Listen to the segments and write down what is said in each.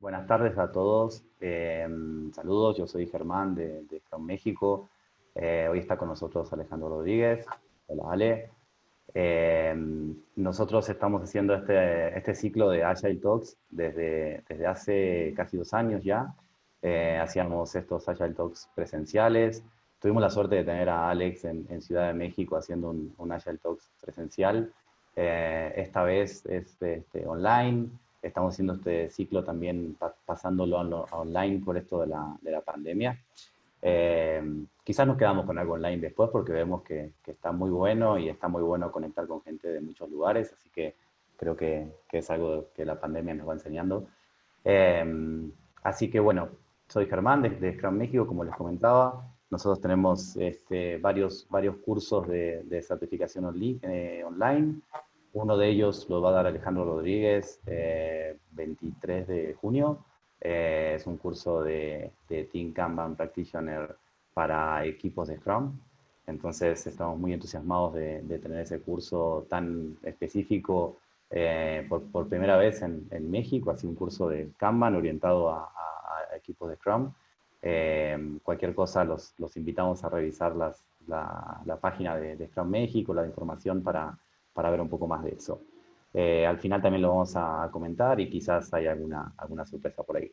Buenas tardes a todos. Saludos, yo soy Germán de Scrum México. Hoy está con nosotros Alejandro Rodríguez. Hola, Ale. Eh, Nosotros estamos haciendo este ciclo de Agile Talks desde hace casi 2 años ya. Hacíamos estos Agile Talks presenciales. Tuvimos la suerte de tener a Alex en Ciudad de México haciendo un Agile Talks presencial. Esta vez es online. Estamos haciendo este ciclo también pasándolo a online por esto de la pandemia. Quizás nos quedamos con algo online después porque vemos que está muy bueno y está muy bueno conectar con gente de muchos lugares, así que creo que es algo que la pandemia nos va enseñando. Así que bueno, soy Germán de Scrum México, como les comentaba. Nosotros tenemos varios cursos de certificación online. Uno de ellos lo va a dar Alejandro Rodríguez, 23 de junio. Es un curso de Team Kanban Practitioner para equipos de Scrum. Entonces estamos muy entusiasmados de tener ese curso tan específico por primera vez en México. Ha sido un curso de Kanban orientado a equipos de Scrum. Cualquier cosa los invitamos a revisar la página de Scrum México, la información para ver un poco más de eso. Al final también lo vamos a comentar y quizás hay alguna sorpresa por ahí.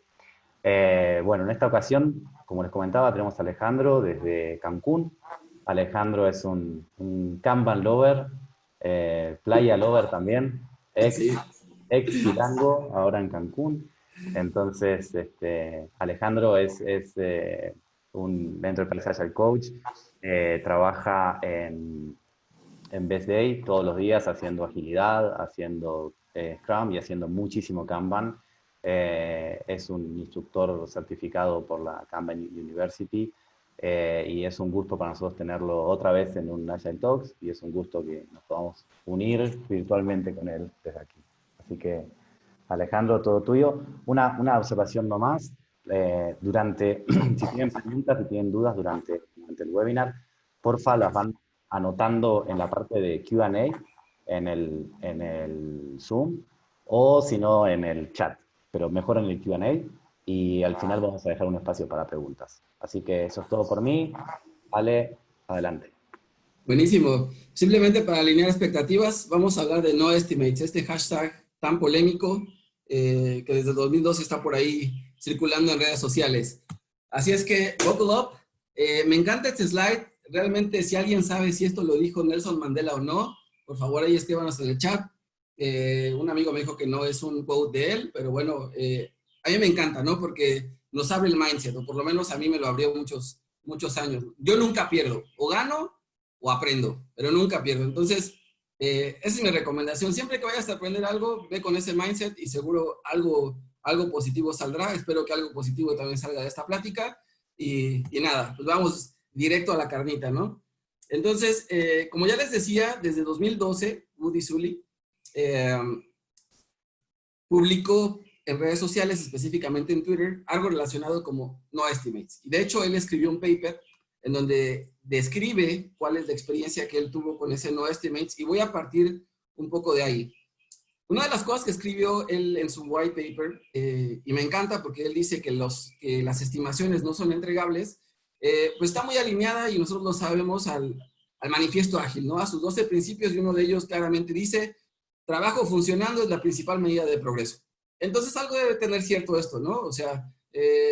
Bueno, en esta ocasión, como les comentaba, tenemos a Alejandro desde Cancún. Alejandro es un Kanban lover, playa lover también, Sí, ex Chilango, ahora en Cancún. Entonces, Alejandro es un Enterprise Agile Coach, trabaja en Best Day todos los días haciendo agilidad, haciendo Scrum y haciendo muchísimo Kanban. Es un instructor certificado por la Kanban University y es un gusto para nosotros tenerlo otra vez en un Agile Talks y es un gusto que nos podamos unir virtualmente con él desde aquí. Así que, Alejandro, todo tuyo. Una observación nomás. Si tienen preguntas, si tienen dudas durante el webinar, porfa, las van anotando en la parte de Q&A en el Zoom o si no en el chat, pero mejor en el Q&A y al final vamos a dejar un espacio para preguntas. Así que eso es todo por mí. Ale, adelante. buenísimo. Simplemente para alinear expectativas, vamos a hablar de no estimates, este hashtag tan polémico que desde 2012 está por ahí circulando en redes sociales. Así es que, buckle up. Me encanta este slide. Realmente, si alguien sabe si esto lo dijo Nelson Mandela o no, por favor ahí escríbanos en el chat. Un amigo me dijo que no es un quote de él, pero bueno, a mí me encanta, ¿no? Porque nos abre el mindset, o por lo menos a mí me lo abrió muchos años. Yo nunca pierdo, o gano o aprendo, pero nunca pierdo. Entonces, esa es mi recomendación. Siempre que vayas a aprender algo, ve con ese mindset y seguro algo positivo saldrá. Espero que algo positivo también salga de esta plática. Y nada, pues vamos directo a la carnita, ¿no? Entonces, como ya les decía, desde 2012, Woody Zulli eh, publicó en redes sociales, específicamente en Twitter, algo relacionado como no estimates. Y de hecho, él escribió un paper en donde describe cuál es la experiencia que él tuvo con ese no estimates y voy a partir un poco de ahí. Una de las cosas que escribió él en su white paper, y me encanta porque él dice que las estimaciones no son entregables, pues está muy alineada y nosotros lo sabemos al manifiesto ágil, ¿no? A sus 12 principios y uno de ellos claramente dice, trabajo funcionando es la principal medida de progreso. Entonces algo debe tener cierto esto, ¿no? O sea,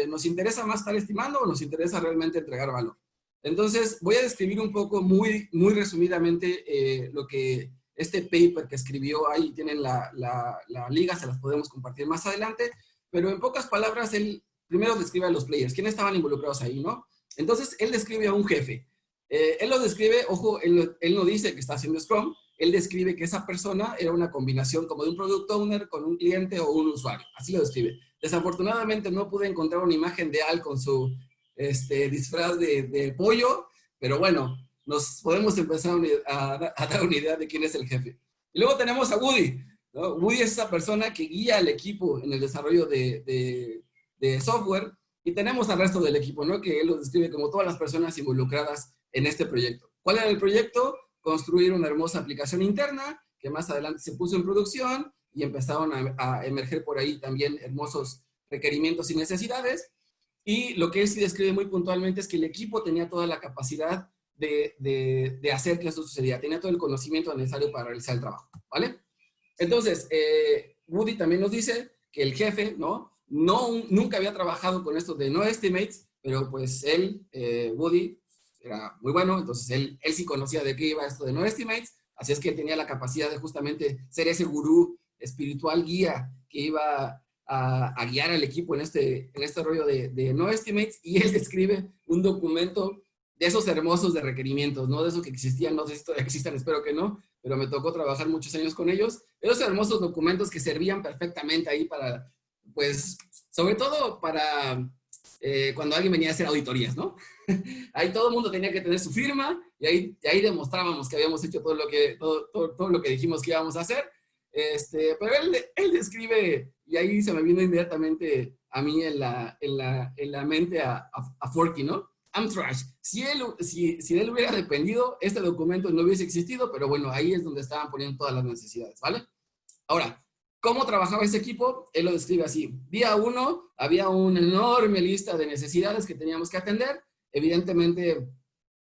¿nos interesa más estar estimando o nos interesa realmente entregar valor? Entonces voy a describir un poco muy resumidamente lo que este paper que escribió, ahí tienen la liga, se las podemos compartir más adelante, pero en pocas palabras, él primero describe a los players, quiénes estaban involucrados ahí, ¿no? Entonces, él describe a un jefe. Él lo describe, ojo, él no dice que está haciendo Scrum, él describe que esa persona era una combinación como de un product owner con un cliente o un usuario, así lo describe. Desafortunadamente no pude encontrar una imagen de Al con su disfraz de pollo, pero bueno, nos podemos empezar a dar una idea de quién es el jefe. Y luego tenemos a Woody, ¿no? Woody es esa persona que guía al equipo en el desarrollo de software y tenemos al resto del equipo, ¿no? Que él lo describe como todas las personas involucradas en este proyecto. ¿Cuál era el proyecto? Construir una hermosa aplicación interna que más adelante se puso en producción y empezaron a emerger por ahí también hermosos requerimientos y necesidades. Y lo que él sí describe muy puntualmente es que el equipo tenía toda la capacidad de hacer que esto sucediera. Tenía todo el conocimiento necesario para realizar el trabajo, ¿vale? Entonces, Woody también nos dice que el jefe, nunca había trabajado con esto de no estimates, pero pues él, Woody, era muy bueno, entonces él sí conocía de qué iba esto de no estimates, así es que tenía la capacidad de justamente ser ese gurú espiritual guía que iba a guiar al equipo en este rollo de no estimates, y él describe un documento de esos hermosos de requerimientos, ¿no? De esos que existían, no sé si todavía existan, espero que no, pero me tocó trabajar muchos años con ellos. Esos hermosos documentos que servían perfectamente ahí para, pues, sobre todo para cuando alguien venía a hacer auditorías, ¿no? Ahí todo el mundo tenía que tener su firma y ahí demostrábamos que habíamos hecho todo lo que dijimos que íbamos a hacer. Pero él describe, y ahí se me vino inmediatamente a mí en la mente a Forky, ¿no? I'm trash. Si él hubiera dependido, este documento no hubiese existido, pero bueno, ahí es donde estaban poniendo todas las necesidades, ¿vale? Ahora, ¿cómo trabajaba ese equipo? Él lo describe así. Día 1, había una enorme lista de necesidades que teníamos que atender. Evidentemente,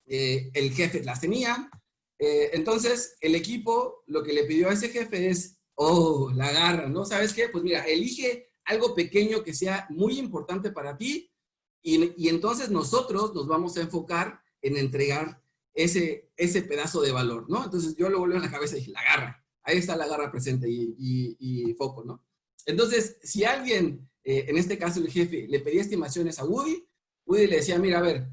el jefe las tenía. Entonces, el equipo lo que le pidió a ese jefe es, la garra, ¿no? ¿Sabes qué? Pues mira, elige algo pequeño que sea muy importante para ti y entonces nosotros nos vamos a enfocar en entregar ese pedazo de valor, ¿no? Entonces yo lo volví en la cabeza y dije, la garra. Ahí está la garra presente y foco, ¿no? Entonces, si alguien, en este caso el jefe, le pedía estimaciones a Woody le decía, mira, a ver,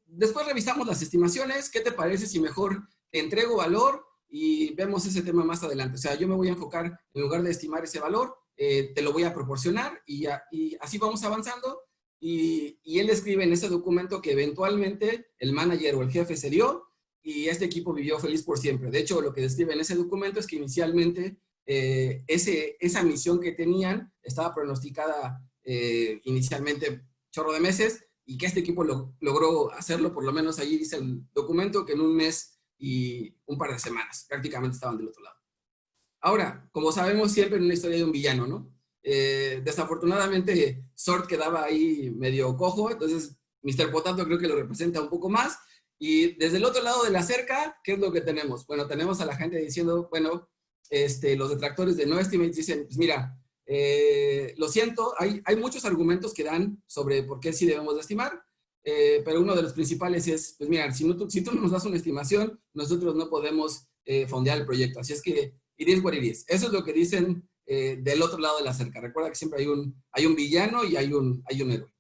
después revisamos las estimaciones, ¿qué te parece si mejor te entrego valor y vemos ese tema más adelante? O sea, yo me voy a enfocar, en lugar de estimar ese valor, te lo voy a proporcionar y así vamos avanzando. Y él describe en ese documento que eventualmente el manager o el jefe se dio y este equipo vivió feliz por siempre. De hecho, lo que describe en ese documento es que inicialmente esa misión que tenían estaba pronosticada inicialmente chorro de meses y que este equipo logró hacerlo, por lo menos allí dice el documento, que en un mes y un par de semanas prácticamente estaban del otro lado. Ahora, como sabemos, siempre en una historia de un villano, ¿no? Desafortunadamente, Sword quedaba ahí medio cojo, entonces Mr. Potato creo que lo representa un poco más. Y desde el otro lado de la cerca, ¿qué es lo que tenemos? Bueno, tenemos a la gente diciendo, bueno, los detractores de No Estimates dicen, pues mira, lo siento, hay muchos argumentos que dan sobre por qué sí debemos de estimar, pero uno de los principales es, pues mira, si tú no nos das una estimación, nosotros no podemos fondear el proyecto. Así es que, it is what it is. Eso es lo que dicen del otro lado de la cerca. Recuerda que siempre hay un villano y hay un héroe.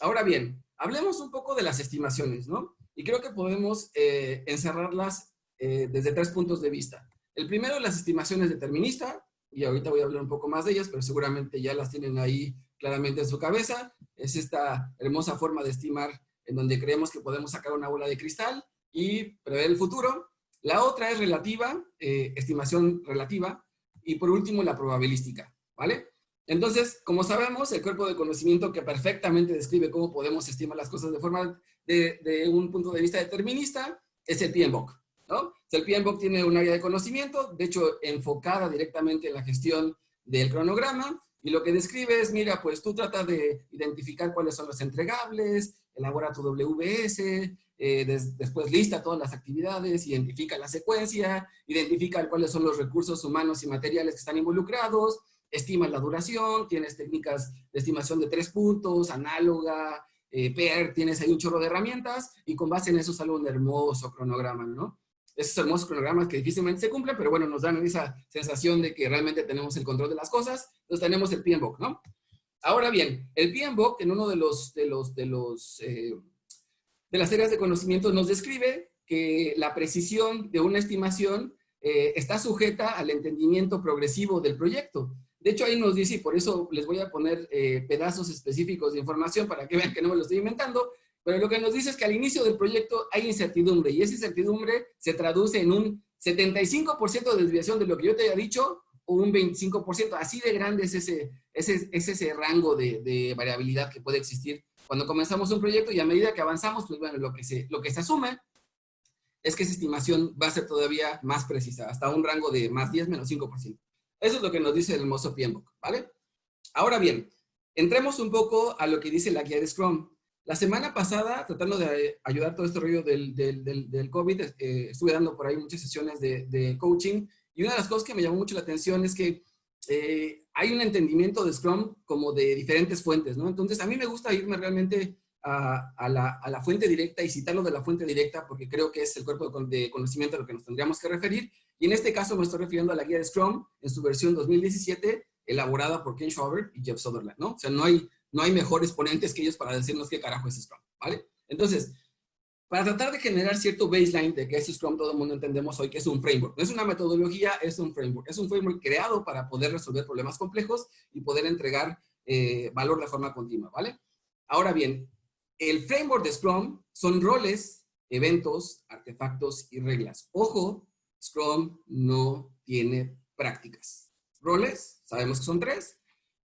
Ahora bien, hablemos un poco de las estimaciones, ¿no? Y creo que podemos encerrarlas desde 3 puntos de vista. El primero, las estimaciones deterministas, y ahorita voy a hablar un poco más de ellas, pero seguramente ya las tienen ahí claramente en su cabeza. Es esta hermosa forma de estimar en donde creemos que podemos sacar una bola de cristal y prever el futuro. La otra es relativa, estimación relativa, y por último la probabilística, ¿vale? Entonces, como sabemos, el cuerpo de conocimiento que perfectamente describe cómo podemos estimar las cosas de forma de un punto de vista determinista es el PMBOK, ¿no? El PMBOK tiene un área de conocimiento, de hecho, enfocada directamente en la gestión del cronograma, y lo que describe es, mira, pues tú tratas de identificar cuáles son los entregables, elabora tu WS, después lista todas las actividades, identifica la secuencia, identifica cuáles son los recursos humanos y materiales que están involucrados, estima la duración, tienes técnicas de estimación de 3 puntos, análoga, PER, tienes ahí un chorro de herramientas y con base en eso sale un hermoso cronograma, ¿no? Esos hermosos cronogramas que difícilmente se cumplen, pero bueno, nos dan esa sensación de que realmente tenemos el control de las cosas. Entonces tenemos el PMBOK, ¿no? Ahora bien, el PMBOK en uno de las áreas de conocimiento nos describe que la precisión de una estimación está sujeta al entendimiento progresivo del proyecto. De hecho, ahí nos dice, y por eso les voy a poner pedazos específicos de información para que vean que no me lo estoy inventando, pero lo que nos dice es que al inicio del proyecto hay incertidumbre, y esa incertidumbre se traduce en un 75% de desviación de lo que yo te haya dicho, o un 25%, así de grande es ese rango de variabilidad que puede existir cuando comenzamos un proyecto, y a medida que avanzamos, pues bueno, lo que se asume es que esa estimación va a ser todavía más precisa, hasta un rango de más 10 menos 5%. Eso es lo que nos dice el hermoso PMBOK, ¿vale? Ahora bien, Entremos un poco a lo que dice la guía de Scrum. La semana pasada, tratando de ayudar todo este rollo del COVID, estuve dando por ahí muchas sesiones de coaching, y una de las cosas que me llamó mucho la atención es que hay un entendimiento de Scrum como de diferentes fuentes, ¿no? Entonces, a mí me gusta irme realmente a la fuente directa y citarlo de la fuente directa porque creo que es el cuerpo de conocimiento a lo que nos tendríamos que referir. Y en este caso me estoy refiriendo a la guía de Scrum en su versión 2017, elaborada por Ken Schwaber y Jeff Sutherland, ¿no? O sea, no hay mejores ponentes que ellos para decirnos qué carajo es Scrum, ¿vale? Entonces, para tratar de generar cierto baseline de que es Scrum, todo el mundo entendemos hoy que es un framework. No es una metodología, es un framework. Es un framework creado para poder resolver problemas complejos y poder entregar valor de forma continua, ¿vale? Ahora bien, el framework de Scrum son roles, eventos, artefactos y reglas. Ojo, Scrum no tiene prácticas. Roles, sabemos que son 3.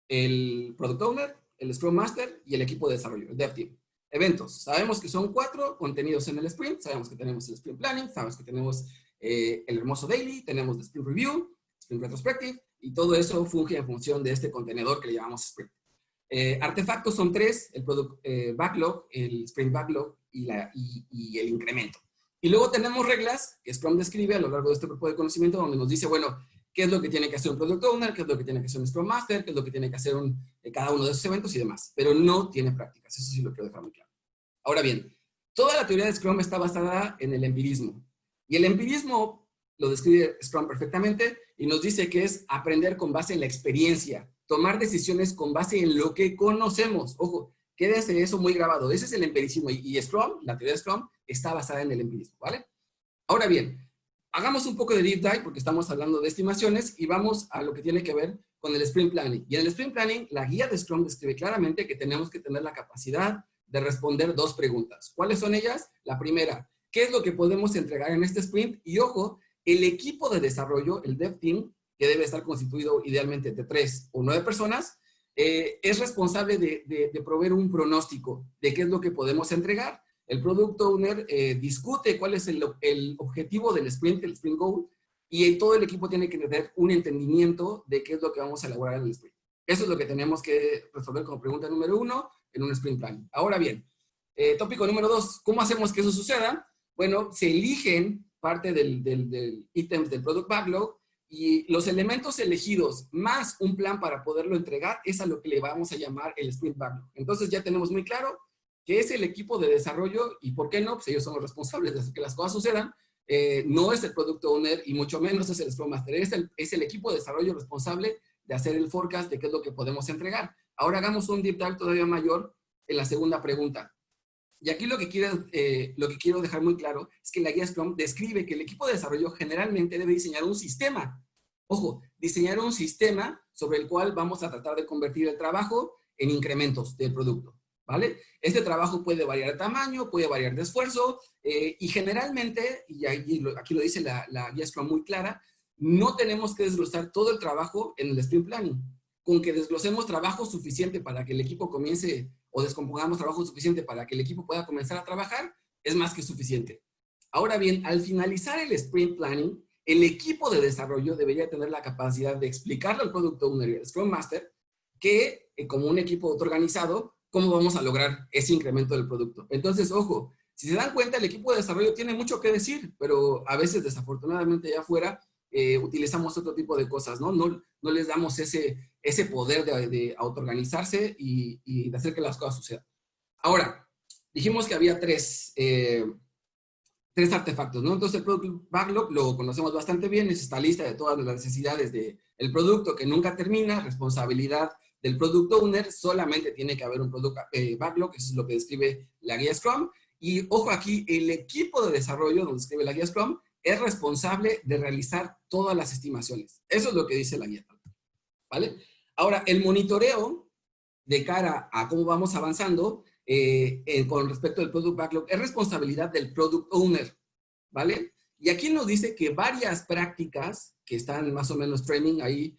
El Product Owner, el Scrum Master y el equipo de desarrollo, el Dev Team. Eventos, sabemos que son 4 contenidos en el sprint, sabemos que tenemos el sprint planning, sabemos que tenemos el hermoso daily, tenemos el sprint review, sprint retrospective, y todo eso funge en función de este contenedor que le llamamos sprint. Artefactos son 3, el product backlog, el sprint backlog y el incremento. Y luego tenemos reglas que Scrum describe a lo largo de este grupo de conocimiento donde nos dice, bueno, qué es lo que tiene que hacer un Product Owner, qué es lo que tiene que hacer un Scrum Master, qué es lo que tiene que hacer cada uno de esos eventos y demás. Pero no tiene prácticas, eso sí lo quiero dejar muy claro. Ahora bien, toda la teoría de Scrum está basada en el empirismo. Y el empirismo lo describe Scrum perfectamente y nos dice que es aprender con base en la experiencia, tomar decisiones con base en lo que conocemos. Ojo, quédense eso muy grabado. Ese es el empirismo. Y Scrum, la teoría de Scrum, está basada en el empirismo, ¿vale? Ahora bien, hagamos un poco de deep dive porque estamos hablando de estimaciones y vamos a lo que tiene que ver con el sprint planning. Y en el sprint planning, la guía de Scrum describe claramente que tenemos que tener la capacidad de responder 2 preguntas. ¿Cuáles son ellas? La primera, ¿qué es lo que podemos entregar en este sprint? Y ojo, el equipo de desarrollo, el Dev Team, que debe estar constituido idealmente de 3 o 9 personas, es responsable de proveer un pronóstico de qué es lo que podemos entregar. El Product Owner discute cuál es el objetivo del sprint, el sprint goal, y todo el equipo tiene que tener un entendimiento de qué es lo que vamos a elaborar en el sprint. Eso es lo que tenemos que resolver como pregunta número 1 en un sprint plan. Ahora bien, tópico número 2, ¿cómo hacemos que eso suceda? Bueno, se eligen parte del ítem del Product Backlog y los elementos elegidos más un plan para poderlo entregar es a lo que le vamos a llamar el sprint backlog. Entonces ya tenemos muy claro que es el equipo de desarrollo y ¿por qué no? Pues ellos son los responsables de que las cosas sucedan. No es el Product Owner y mucho menos es el Scrum Master. Es el equipo de desarrollo responsable de hacer el forecast de qué es lo que podemos entregar. Ahora hagamos un deep dive todavía mayor en la segunda pregunta. Y aquí lo que quiero dejar muy claro es que la guía Scrum describe que el equipo de desarrollo generalmente debe diseñar un sistema. Ojo, diseñar un sistema sobre el cual vamos a tratar de convertir el trabajo en incrementos del producto, ¿vale? Este trabajo puede variar de tamaño, puede variar de esfuerzo, y generalmente, y aquí lo dice la guía Scrum muy clara, no tenemos que desglosar todo el trabajo en el sprint planning. Con que desglosemos trabajo suficiente para que el equipo comience, o descompongamos trabajo suficiente para que el equipo pueda comenzar a trabajar, es más que suficiente. Ahora bien, al finalizar el sprint planning, el equipo de desarrollo debería tener la capacidad de explicarle al Product Owner y al Scrum Master que, como un equipo autoorganizado, cómo vamos a lograr ese incremento del producto. Entonces, ojo, si se dan cuenta, el equipo de desarrollo tiene mucho que decir, pero a veces, desafortunadamente, allá afuera, utilizamos otro tipo de cosas, ¿no? No les damos ese poder de autoorganizarse y de hacer que las cosas sucedan. Ahora, dijimos que había 3 artefactos, ¿no? Entonces el Product Backlog lo conocemos bastante bien, es esta lista de todas las necesidades del producto que nunca termina, responsabilidad del Product Owner, solamente tiene que haber un Product Backlog, eso es lo que describe la guía Scrum, y ojo aquí, el equipo de desarrollo, donde describe la guía Scrum, es responsable de realizar todas las estimaciones. Eso es lo que dice la guía, ¿vale? Ahora, el monitoreo de cara a cómo vamos avanzando con respecto al Product Backlog es responsabilidad del Product Owner, ¿vale? Y aquí nos dice que varias prácticas que están más o menos training ahí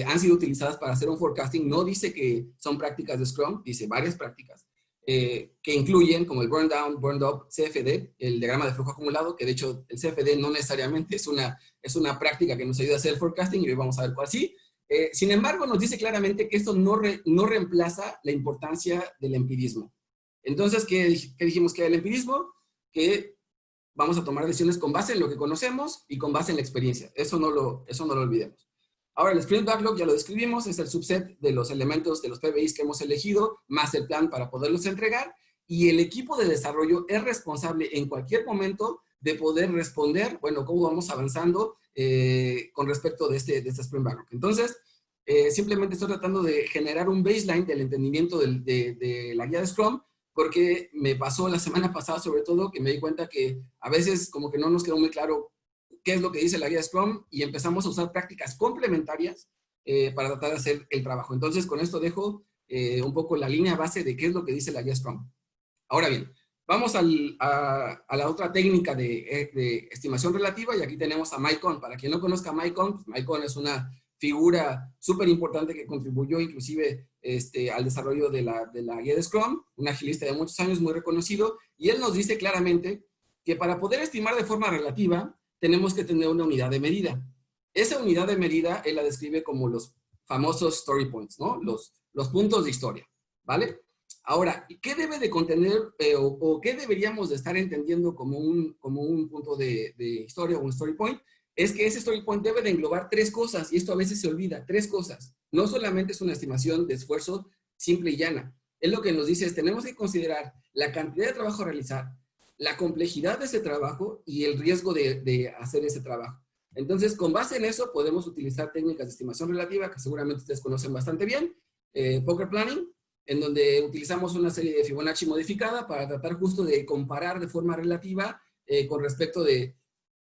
han sido utilizadas para hacer un forecasting. No dice que son prácticas de Scrum, dice varias prácticas que incluyen como el burn down, burn up, CFD, el diagrama de flujo acumulado, que de hecho el CFD no necesariamente es una práctica que nos ayuda a hacer el forecasting y hoy vamos a ver cuál sí, Sin embargo, nos dice claramente que esto no reemplaza la importancia del empirismo. Entonces, ¿qué dijimos que era el empirismo? Que vamos a tomar decisiones con base en lo que conocemos y con base en la experiencia. Eso no lo olvidemos. Ahora, el Sprint Backlog ya lo describimos, es el subset de los elementos de los PBIs que hemos elegido, más el plan para poderlos entregar, y el equipo de desarrollo es responsable en cualquier momento de poder responder, bueno, cómo vamos avanzando con respecto de este Sprint Backlog. Entonces, simplemente estoy tratando de generar un baseline del entendimiento de la guía de Scrum, porque me pasó la semana pasada, sobre todo, que me di cuenta que a veces como que no nos quedó muy claro qué es lo que dice la guía Scrum y empezamos a usar prácticas complementarias para tratar de hacer el trabajo. Entonces, con esto dejo un poco la línea base de qué es lo que dice la guía Scrum. Ahora bien, vamos a la otra técnica de estimación relativa, y aquí tenemos a Mike Cohn. Para quien no conozca a Mike Cohn es una figura súper importante que contribuyó inclusive al desarrollo de la guía de Scrum, un agilista de muchos años muy reconocido, y él nos dice claramente que para poder estimar de forma relativa tenemos que tener una unidad de medida. Esa unidad de medida él la describe como los famosos story points, ¿no? Los puntos de historia, ¿vale? Ahora, ¿qué debe de contener o qué deberíamos de estar entendiendo como un punto de historia o un story point? Es que ese story point debe de englobar tres cosas, y esto a veces se olvida, tres cosas. No solamente es una estimación de esfuerzo simple y llana. Él lo que nos dice es, tenemos que considerar la cantidad de trabajo a realizar, la complejidad de ese trabajo y el riesgo de hacer ese trabajo. Entonces, con base en eso, podemos utilizar técnicas de estimación relativa, que seguramente ustedes conocen bastante bien, Poker Planning, en donde utilizamos una serie de Fibonacci modificada para tratar justo de comparar de forma relativa con respecto de,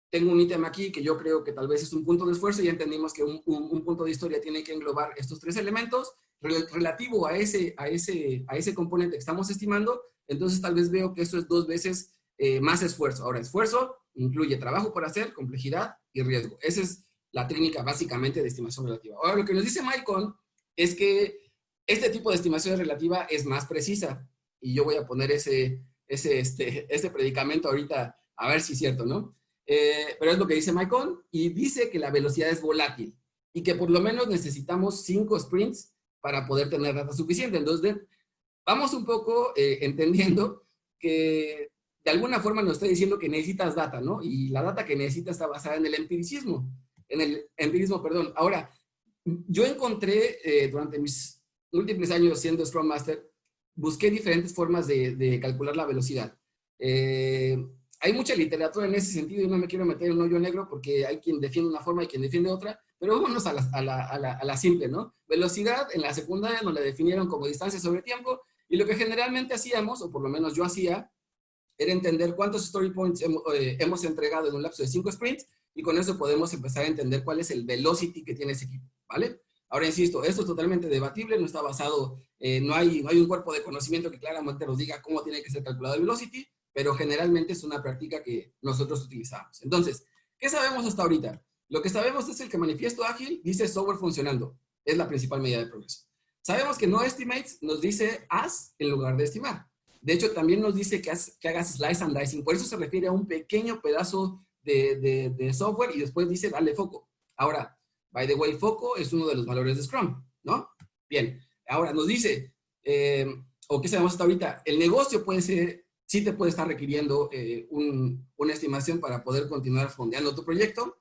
tengo un ítem aquí que yo creo que tal vez es un punto de esfuerzo, y ya entendimos que un punto de historia tiene que englobar estos tres elementos, relativo a ese componente que estamos estimando, entonces tal vez veo que esto es 2 veces más esfuerzo. Ahora, esfuerzo incluye trabajo por hacer, complejidad y riesgo. Esa es la técnica básicamente de estimación relativa. Ahora, lo que nos dice Mike Cohn es que este tipo de estimación relativa es más precisa, y yo voy a poner este predicamento ahorita a ver si es cierto, ¿no? Pero es lo que dice Mike Cohn, y dice que la velocidad es volátil y que por lo menos necesitamos 5 sprints para poder tener data suficiente. Entonces, vamos un poco entendiendo que de alguna forma nos está diciendo que necesitas data, ¿no? Y la data que necesitas está basada en el empirismo. Perdón. Ahora, yo encontré durante mis múltiples años siendo Scrum Master, busqué diferentes formas de calcular la velocidad. Hay mucha literatura en ese sentido y no me quiero meter en un hoyo negro porque hay quien defiende una forma y quien defiende otra, pero vámonos a la simple, ¿no? Velocidad en la secundaria nos la definieron como distancia sobre tiempo, y lo que generalmente hacíamos, o por lo menos yo hacía, era entender cuántos story points hemos entregado en un lapso de 5 sprints, y con eso podemos empezar a entender cuál es el velocity que tiene ese equipo, ¿vale? Ahora, insisto, esto es totalmente debatible, no está basado, no hay un cuerpo de conocimiento que claramente nos diga cómo tiene que ser calculado el velocity, pero generalmente es una práctica que nosotros utilizamos. Entonces, ¿qué sabemos hasta ahorita? Lo que sabemos es el que manifiesto ágil dice software funcionando. Es la principal medida de progreso. Sabemos que no estimates nos dice haz en lugar de estimar. De hecho, también nos dice que hagas slice and dicing. Por eso se refiere a un pequeño pedazo de software, y después dice dale foco. Ahora, by the way, foco es uno de los valores de Scrum, ¿no? Bien. Ahora nos dice, o qué sabemos hasta ahorita, el negocio puede ser, sí te puede estar requiriendo una estimación para poder continuar fondeando tu proyecto.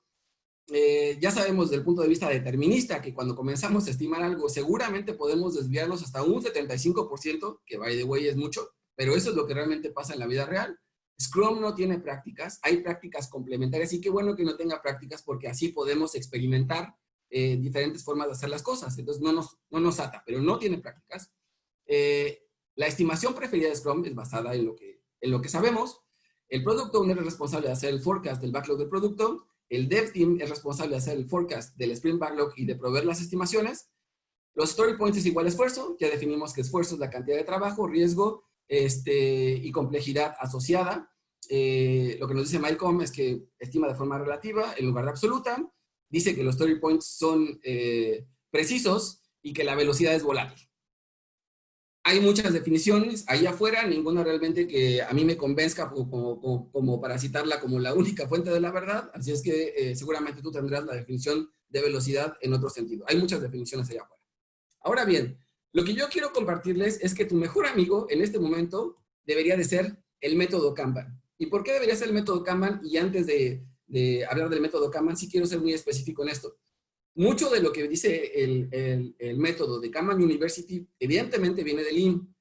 Ya sabemos desde el punto de vista determinista que cuando comenzamos a estimar algo, seguramente podemos desviarnos hasta un 75%, que by the way es mucho, pero eso es lo que realmente pasa en la vida real. Scrum no tiene prácticas, hay prácticas complementarias, y qué bueno que no tenga prácticas porque así podemos experimentar diferentes formas de hacer las cosas. Entonces no nos ata, pero no tiene prácticas. La estimación preferida de Scrum es basada en lo que sabemos. El Product Owner es responsable de hacer el forecast del backlog del producto. El Dev Team es responsable de hacer el forecast del Sprint Backlog y de proveer las estimaciones. Los Story Points es igual a esfuerzo. Ya definimos que esfuerzo es la cantidad de trabajo, riesgo y complejidad asociada. Lo que nos dice Mike Cohn es que estima de forma relativa en lugar de absoluta. Dice que los Story Points son precisos y que la velocidad es volátil. Hay muchas definiciones ahí afuera, ninguna realmente que a mí me convenzca como para citarla como la única fuente de la verdad, así es que seguramente tú tendrás la definición de velocidad en otro sentido. Hay muchas definiciones allá afuera. Ahora bien, lo que yo quiero compartirles es que tu mejor amigo en este momento debería de ser el método Kanban. ¿Y por qué debería ser el método Kanban? Y antes de hablar del método Kanban, sí quiero ser muy específico en esto. Mucho de lo que dice el método de Kanban University, evidentemente viene del Lean,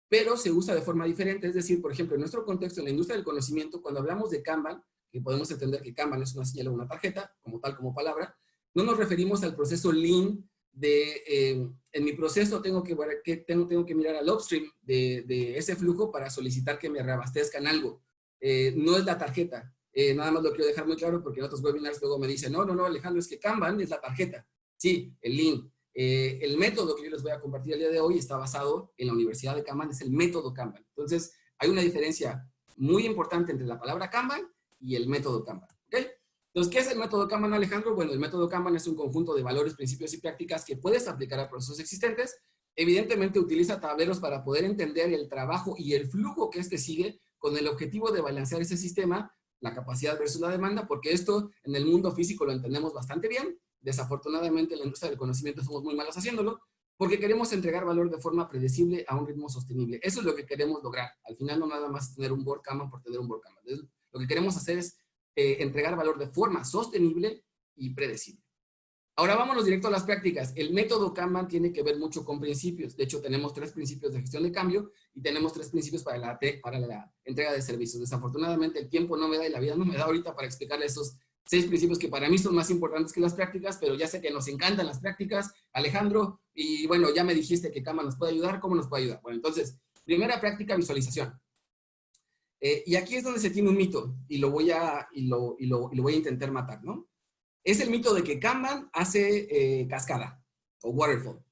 pero se usa de forma diferente. Es decir, por ejemplo, en nuestro contexto, en la industria del conocimiento, cuando hablamos de Kanban, que podemos entender que Kanban es una señal o una tarjeta, como tal, como palabra, no nos referimos al proceso Lean de, en mi proceso tengo que mirar al upstream de ese flujo para solicitar que me reabastezcan algo. No es la tarjeta. Nada más lo quiero dejar muy claro porque en otros webinars luego me dicen, no, Alejandro, es que Kanban es la tarjeta. Sí, el Lean. El método que yo les voy a compartir el día de hoy está basado en la Universidad de Kanban, es el método Kanban. Entonces, hay una diferencia muy importante entre la palabra Kanban y el método Kanban. ¿Ok? Entonces, ¿qué es el método Kanban, Alejandro? Bueno, el método Kanban es un conjunto de valores, principios y prácticas que puedes aplicar a procesos existentes. Evidentemente, utiliza tableros para poder entender el trabajo y el flujo que éste sigue con el objetivo de balancear ese sistema, la capacidad versus la demanda, porque esto en el mundo físico lo entendemos bastante bien. Desafortunadamente, en la industria del conocimiento somos muy malos haciéndolo, porque queremos entregar valor de forma predecible a un ritmo sostenible. Eso es lo que queremos lograr. Al final, no nada más tener un board Kanban por tener un board Kanban. Lo que queremos hacer es entregar valor de forma sostenible y predecible. Ahora vámonos directo a las prácticas. El método Kanban tiene que ver mucho con principios. De hecho, tenemos 3 principios de gestión de cambio y tenemos 3 principios para la entrega de servicios. Desafortunadamente, el tiempo no me da y la vida no me da ahorita para explicarle esos 6 principios que para mí son más importantes que las prácticas, pero ya sé que nos encantan las prácticas, Alejandro, y bueno, ya me dijiste que Kanban nos puede ayudar. ¿Cómo nos puede ayudar? Bueno, entonces, primera práctica, visualización. Y aquí es donde se tiene un mito y lo voy a intentar matar, ¿no? Es el mito de que Kanban hace cascada o waterfall.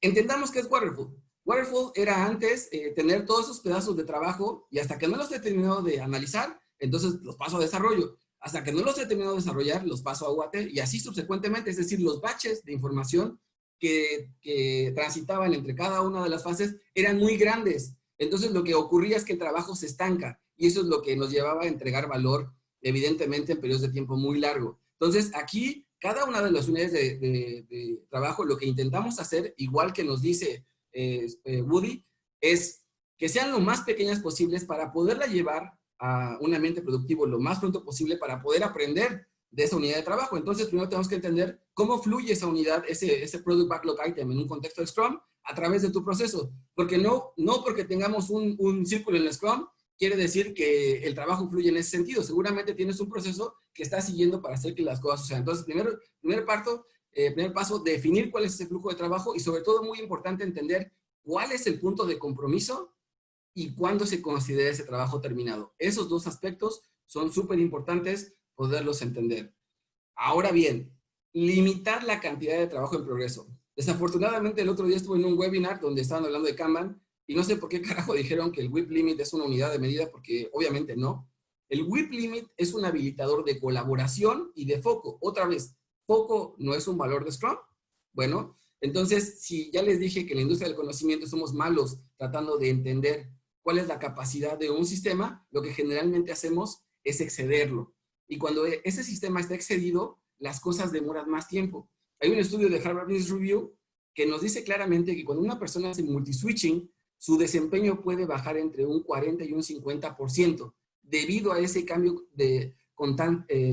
Entendamos qué es waterfall. Waterfall era antes tener todos esos pedazos de trabajo y hasta que no los he terminado de analizar, entonces los paso a desarrollo. Hasta que no los he terminado de desarrollar, los paso a UAT y así subsecuentemente, es decir, los batches de información que transitaban entre cada una de las fases eran muy grandes. Entonces lo que ocurría es que el trabajo se estanca y eso es lo que nos llevaba a entregar valor, evidentemente, en periodos de tiempo muy largo. Entonces aquí, cada una de las unidades de trabajo, lo que intentamos hacer, igual que nos dice Woody, es que sean lo más pequeñas posibles para poderla llevar a un ambiente productivo lo más pronto posible para poder aprender de esa unidad de trabajo. Entonces, primero tenemos que entender cómo fluye esa unidad, ese Product Backlog Item en un contexto de Scrum a través de tu proceso. Porque no porque tengamos un círculo en el Scrum, quiere decir que el trabajo fluye en ese sentido. Seguramente tienes un proceso que estás siguiendo para hacer que las cosas sucedan. Entonces, primer paso, definir cuál es ese flujo de trabajo y sobre todo, muy importante, entender cuál es el punto de compromiso y cuándo se considera ese trabajo terminado. Esos 2 aspectos son súper importantes poderlos entender. Ahora bien, limitar la cantidad de trabajo en progreso. Desafortunadamente, el otro día estuve en un webinar donde estaban hablando de Kanban y no sé por qué carajo dijeron que el WIP Limit es una unidad de medida, porque obviamente no. El WIP Limit es un habilitador de colaboración y de foco. Otra vez, foco no es un valor de Scrum. Bueno, entonces, si ya les dije que en la industria del conocimiento somos malos tratando de entender cuál es la capacidad de un sistema, lo que generalmente hacemos es excederlo. Y cuando ese sistema está excedido, las cosas demoran más tiempo. Hay un estudio de Harvard Business Review que nos dice claramente que cuando una persona hace multiswitching, su desempeño puede bajar entre un 40 y un 50% debido a ese cambio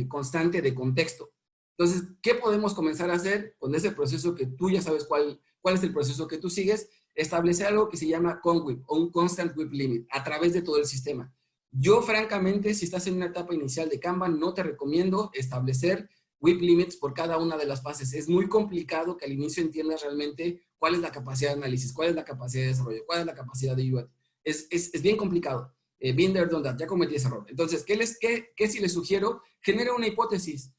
constante de contexto. Entonces, ¿qué podemos comenzar a hacer con ese proceso que tú ya sabes cuál es el proceso que tú sigues? Establecer algo que se llama ConWIP o un Constant WIP Limit a través de todo el sistema. Yo, francamente, si estás en una etapa inicial de Kanban, no te recomiendo establecer WIP Limits por cada una de las fases. Es muy complicado que al inicio entiendas realmente cuál es la capacidad de análisis, cuál es la capacidad de desarrollo, cuál es la capacidad de UAT. Es bien complicado. Been there, done that. Ya cometí ese error. Entonces, ¿qué si les sugiero? Genera una hipótesis.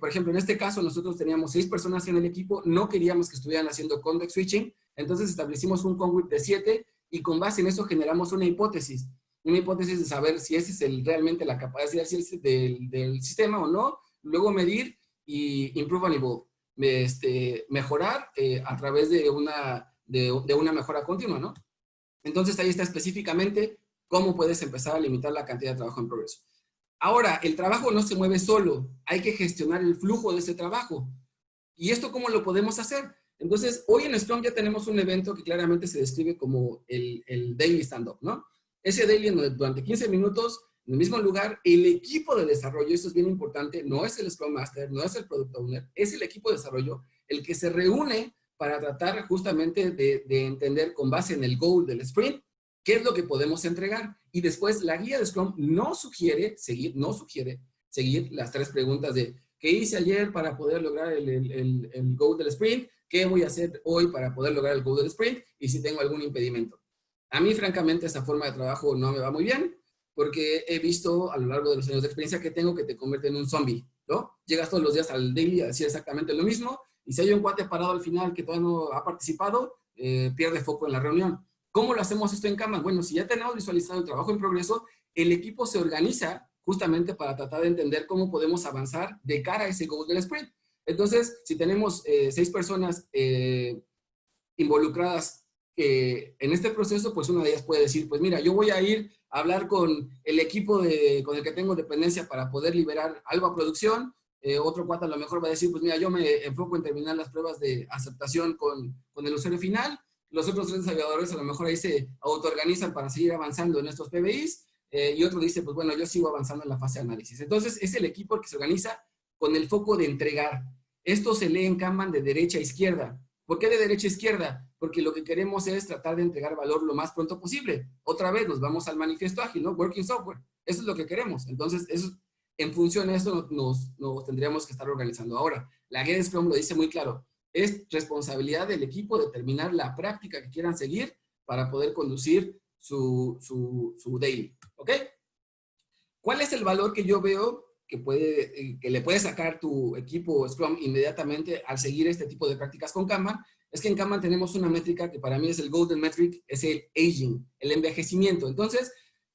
Por ejemplo, en este caso, nosotros teníamos 6 personas en el equipo, no queríamos que estuvieran haciendo context switching, entonces establecimos un ConWIP de 7 y con base en eso generamos una hipótesis de saber si esa es realmente la capacidad del sistema o no, luego medir y improve and evolve, mejorar a través de una mejora continua, ¿no? Entonces ahí está específicamente cómo puedes empezar a limitar la cantidad de trabajo en progreso. Ahora, el trabajo no se mueve solo, hay que gestionar el flujo de ese trabajo. ¿Y esto cómo lo podemos hacer? Entonces, hoy en Scrum ya tenemos un evento que claramente se describe como el Daily Stand-Up, ¿no? Ese daily durante 15 minutos, en el mismo lugar, el equipo de desarrollo, esto es bien importante, no es el Scrum Master, no es el Product Owner, es el equipo de desarrollo el que se reúne para tratar justamente de entender con base en el goal del sprint qué es lo que podemos entregar. Y después la guía de Scrum no sugiere seguir las 3 preguntas de ¿qué hice ayer para poder lograr el goal del sprint? ¿Qué voy a hacer hoy para poder lograr el goal del sprint? Y si tengo algún impedimento. A mí, francamente, esta forma de trabajo no me va muy bien, porque he visto a lo largo de los años de experiencia que tengo que te convierte en un zombie, ¿no? Llegas todos los días al daily a decir exactamente lo mismo, y si hay un cuate parado al final que todavía no ha participado, pierde foco en la reunión. ¿Cómo lo hacemos esto en Kanban? Bueno, si ya tenemos visualizado el trabajo en progreso, el equipo se organiza justamente para tratar de entender cómo podemos avanzar de cara a ese goal del sprint. Entonces, si tenemos 6 personas involucradas en este proceso, pues una de ellas puede decir, pues mira, yo voy a ir a hablar con el equipo con el que tengo dependencia para poder liberar algo a producción. Otro cuate a lo mejor va a decir, pues mira, yo me enfoco en terminar las pruebas de aceptación con el usuario final. Los otros 3 desarrolladores a lo mejor ahí se autoorganizan para seguir avanzando en estos PBIs. Y otro dice, pues bueno, yo sigo avanzando en la fase de análisis. Entonces, es el equipo el que se organiza con el foco de entregar. Esto se lee en Kanban de derecha a izquierda. ¿Por qué de derecha a izquierda? Porque lo que queremos es tratar de entregar valor lo más pronto posible. Otra vez nos vamos al manifiesto ágil, ¿no? Working software. Eso es lo que queremos. Entonces, en función de eso nos tendríamos que estar organizando. Ahora, la guía de Scrum lo dice muy claro. Es responsabilidad del equipo determinar la práctica que quieran seguir para poder conducir su daily. ¿Ok? ¿Cuál es el valor que yo veo que le puede sacar tu equipo Scrum inmediatamente al seguir este tipo de prácticas con Kanban? Es que en Kanban tenemos una métrica que para mí es el golden metric, es el aging, el envejecimiento. Entonces,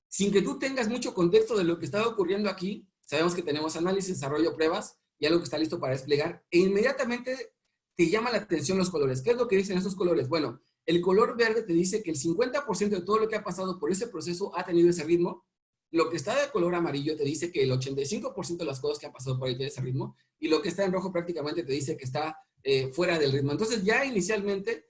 sin que tú tengas mucho contexto de lo que está ocurriendo aquí, sabemos que tenemos análisis, desarrollo, pruebas y algo que está listo para desplegar, e inmediatamente te llama la atención los colores. ¿Qué es lo que dicen esos colores? Bueno, el color verde te dice que el 50% de todo lo que ha pasado por ese proceso ha tenido ese ritmo. Lo que está de color amarillo te dice que el 85% de las cosas que han pasado por ahí tiene ese ritmo, y lo que está en rojo prácticamente te dice que está fuera del ritmo. Entonces ya inicialmente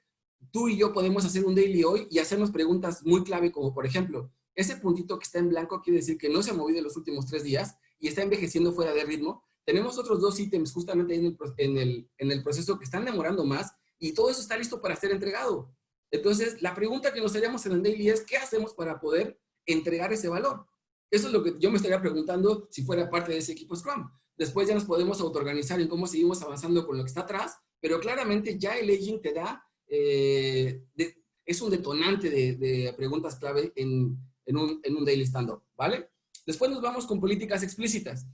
tú y yo podemos hacer un daily hoy y hacernos preguntas muy clave, como por ejemplo, ese puntito que está en blanco quiere decir que no se ha movido en los últimos 3 días y está envejeciendo fuera de ritmo. Tenemos otros 2 ítems justamente ahí en el proceso que están demorando más y todo eso está listo para ser entregado. Entonces, la pregunta que nos haríamos en el daily es, ¿qué hacemos para poder entregar ese valor? Eso es lo que yo me estaría preguntando si fuera parte de ese equipo Scrum. Después ya nos podemos autoorganizar en cómo seguimos avanzando con lo que está atrás, pero claramente ya el aging te da, es un detonante de preguntas clave en un daily stand-up, ¿vale? Después nos vamos con políticas explícitas.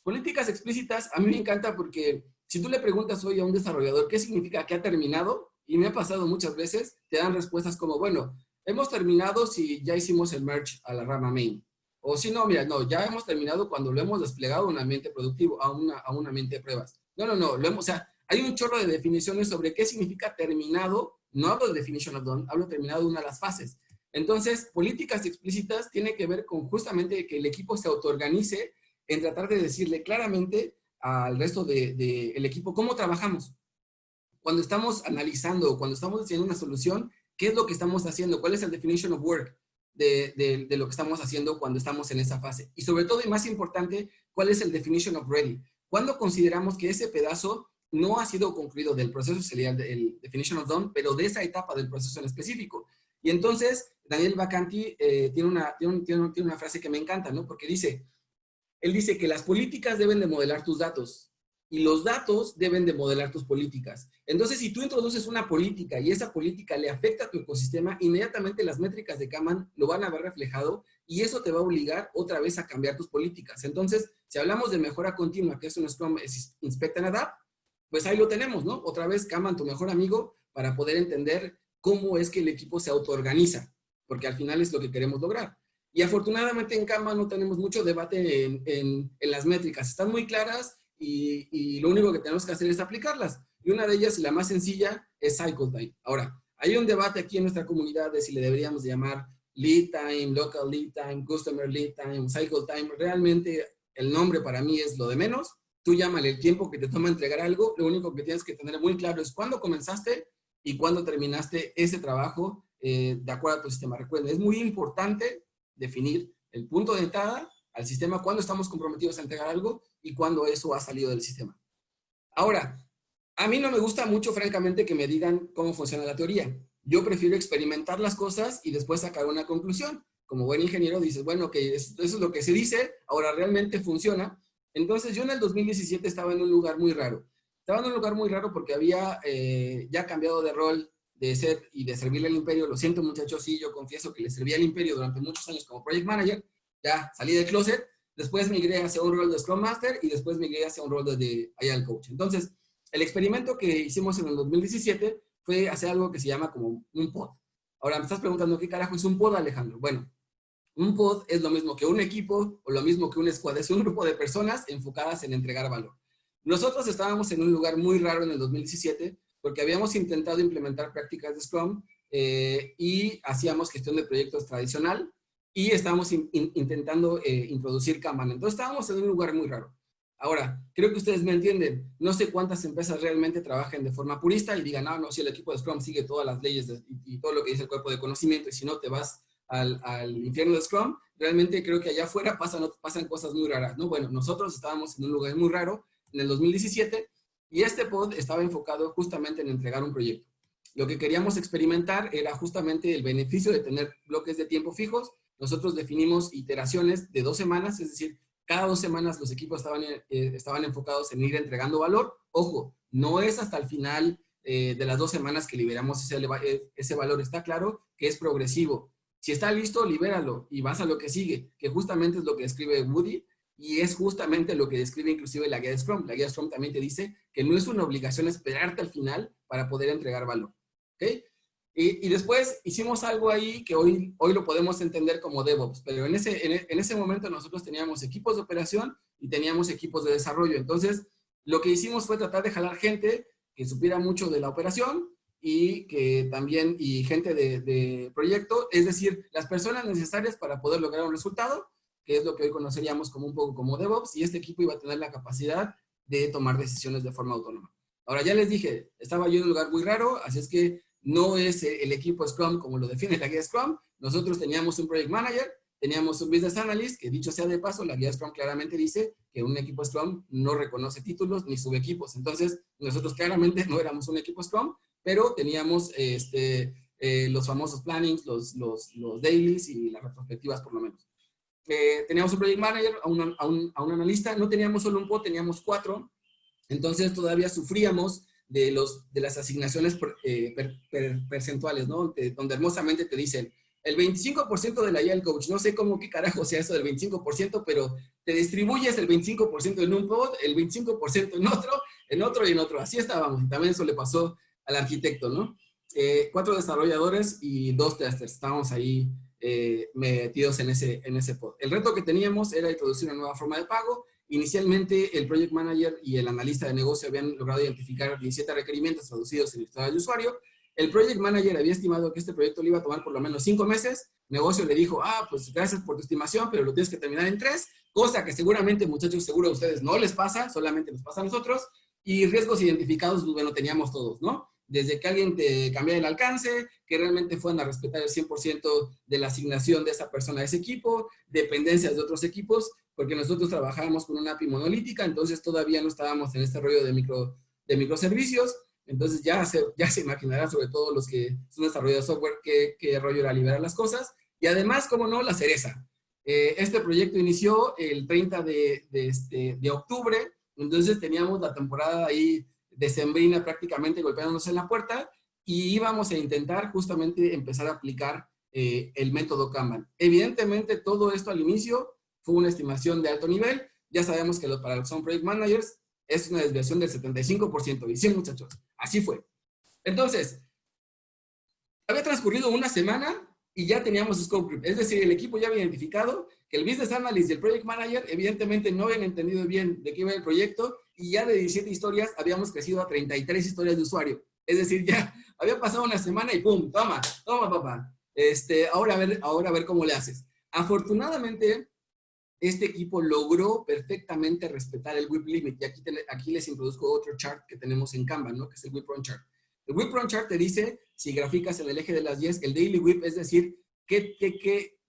Políticas explícitas a mí me encanta porque si tú le preguntas hoy a un desarrollador qué significa que ha terminado, y me ha pasado muchas veces, te dan respuestas como, bueno, hemos terminado si ya hicimos el merge a la rama main. O si no, mira, no, ya hemos terminado cuando lo hemos desplegado a un ambiente productivo, a un ambiente de pruebas. No, o sea, hay un chorro de definiciones sobre qué significa terminado. No hablo de definition of done, hablo de terminado de una de las fases. Entonces, políticas explícitas tienen que ver con justamente que el equipo se autoorganice en tratar de decirle claramente al resto del equipo cómo trabajamos. Cuando estamos analizando, cuando estamos haciendo una solución, ¿qué es lo que estamos haciendo? ¿Cuál es el definition of work de lo que estamos haciendo cuando estamos en esa fase? Y sobre todo, y más importante, ¿cuál es el definition of ready? ¿Cuándo consideramos que ese pedazo no ha sido concluido del proceso, sería el definition of done, pero de esa etapa del proceso en específico? Y entonces, Daniel Vacanti tiene una frase que me encanta, ¿no? Porque él dice que las políticas deben de modelar tus datos y los datos deben de modelar tus políticas. Entonces, si tú introduces una política y esa política le afecta a tu ecosistema, inmediatamente las métricas de Kanban lo van a ver reflejado y eso te va a obligar otra vez a cambiar tus políticas. Entonces, si hablamos de mejora continua, que es un Scrum, es Inspect and Adapt, pues ahí lo tenemos, ¿no? Otra vez Kanban, tu mejor amigo, para poder entender cómo es que el equipo se autoorganiza, porque al final es lo que queremos lograr. Y afortunadamente en Kanban no tenemos mucho debate en las métricas. Están muy claras y lo único que tenemos que hacer es aplicarlas. Y una de ellas, y la más sencilla, es cycle time. Ahora, hay un debate aquí en nuestra comunidad de si le deberíamos llamar lead time, local lead time, customer lead time, cycle time. Realmente el nombre para mí es lo de menos. Tú llámale el tiempo que te toma entregar algo. Lo único que tienes que tener muy claro es cuándo comenzaste y cuándo terminaste ese trabajo de acuerdo a tu sistema. Recuerden, es muy importante definir el punto de entrada al sistema, cuándo estamos comprometidos a entregar algo y cuándo eso ha salido del sistema. Ahora, a mí no me gusta mucho, francamente, que me digan cómo funciona la teoría. Yo prefiero experimentar las cosas y después sacar una conclusión. Como buen ingeniero dices, bueno, que eso es lo que se dice, ahora realmente funciona. Entonces yo en el 2017 estaba en un lugar muy raro. Estaba en un lugar muy raro porque había ya cambiado de rol de ser y de servirle al imperio. Lo siento, muchachos, sí, yo confieso que le serví al imperio durante muchos años como project manager. Ya salí del closet. Después migré hacia un rol de Scrum Master y después migré hacia un rol de Agile Coach. Entonces, el experimento que hicimos en el 2017 fue hacer algo que se llama como un pod. Ahora, me estás preguntando, ¿qué carajo es un pod, Alejandro? Bueno, un pod es lo mismo que un equipo o lo mismo que un squad. Es un grupo de personas enfocadas en entregar valor. Nosotros estábamos en un lugar muy raro en el 2017 porque habíamos intentado implementar prácticas de Scrum y hacíamos gestión de proyectos tradicional y estábamos intentando introducir Kanban. Entonces estábamos en un lugar muy raro. Ahora, creo que ustedes me entienden. No sé cuántas empresas realmente trabajan de forma purista y digan, no, si el equipo de Scrum sigue todas las leyes y todo lo que dice el cuerpo de conocimiento y si no te vas al infierno de Scrum. Realmente creo que allá afuera pasan cosas muy raras, ¿no? Bueno, nosotros estábamos en un lugar muy raro en el 2017 y este pod estaba enfocado justamente en entregar un proyecto. Lo que queríamos experimentar era justamente el beneficio de tener bloques de tiempo fijos. Nosotros definimos iteraciones de 2 semanas, es decir, cada 2 semanas los equipos estaban enfocados en ir entregando valor. Ojo, no es hasta el final de las 2 semanas que liberamos ese valor. Está claro que es progresivo. Si está listo, libéralo y vas a lo que sigue, que justamente es lo que describe Woody y es justamente lo que describe inclusive la guía de Scrum. La guía de Scrum también te dice que no es una obligación esperarte al final para poder entregar valor. ¿Ok? Y después hicimos algo ahí que hoy lo podemos entender como DevOps, pero en ese momento nosotros teníamos equipos de operación y teníamos equipos de desarrollo. Entonces, lo que hicimos fue tratar de jalar gente que supiera mucho de la operación y que también, y gente de proyecto, es decir, las personas necesarias para poder lograr un resultado, que es lo que hoy conoceríamos como un poco como DevOps, y este equipo iba a tener la capacidad de tomar decisiones de forma autónoma. Ahora, ya les dije, estaba yo en un lugar muy raro, así es que no es el equipo Scrum como lo define la guía Scrum. Nosotros teníamos un Project Manager, teníamos un Business Analyst, que dicho sea de paso, la guía Scrum claramente dice que un equipo Scrum no reconoce títulos ni subequipos. Entonces, nosotros claramente no éramos un equipo Scrum, pero teníamos los famosos plannings, los dailies y las retrospectivas por lo menos. Teníamos un Project Manager, a un analista, no teníamos solo un pod, teníamos 4. Entonces todavía sufríamos de las asignaciones percentuales, ¿no? Donde hermosamente te dicen, el 25% de la Agile Coach, no sé cómo qué carajo sea eso del 25%, pero te distribuyes el 25% en un pod, el 25% en otro y en otro. Así estábamos. Y también eso le pasó al arquitecto, ¿no? 4 desarrolladores y 2 testers. Estábamos ahí metidos en ese pod. El reto que teníamos era introducir una nueva forma de pago. Inicialmente, el Project Manager y el analista de negocio habían logrado identificar 17 requerimientos traducidos en historia de usuario. El Project Manager había estimado que este proyecto le iba a tomar por lo menos 5 meses. Negocio le dijo, pues gracias por tu estimación, pero lo tienes que terminar en 3, cosa que seguramente, muchachos, seguro a ustedes no les pasa, solamente nos pasa a nosotros. Y riesgos identificados, pues bueno, teníamos todos, ¿no? Desde que alguien te cambia el alcance, que realmente fueran a respetar el 100% de la asignación de esa persona a ese equipo, dependencias de otros equipos, porque nosotros trabajábamos con una API monolítica, entonces todavía no estábamos en este rollo de microservicios, entonces ya se imaginarán, sobre todo los que son desarrolladores de software, qué rollo era liberar las cosas. Y además, como no, la cereza. Este proyecto inició el 30 de octubre, entonces teníamos la temporada ahí decembrina prácticamente golpeándonos en la puerta y íbamos a intentar justamente empezar a aplicar el método Kanban. Evidentemente, todo esto al inicio fue una estimación de alto nivel. Ya sabemos que para los que son Project Managers es una desviación del 75%. Y sí, muchachos, así fue. Entonces, había transcurrido una semana y ya teníamos Scope Creep. Es decir, el equipo ya había identificado que el Business Analyst y el Project Manager evidentemente no habían entendido bien de qué iba el proyecto y ya de 17 historias habíamos crecido a 33 historias de usuario. Es decir, ya había pasado una semana y ¡pum! Toma, papá. Ahora a ver cómo le haces. Afortunadamente, este equipo logró perfectamente respetar el WIP limit. Y aquí les introduzco otro chart que tenemos en Kanban, ¿no? Que es el WIP run chart. El WIP run chart te dice, si graficas en el eje de las 10, el daily WIP, es decir,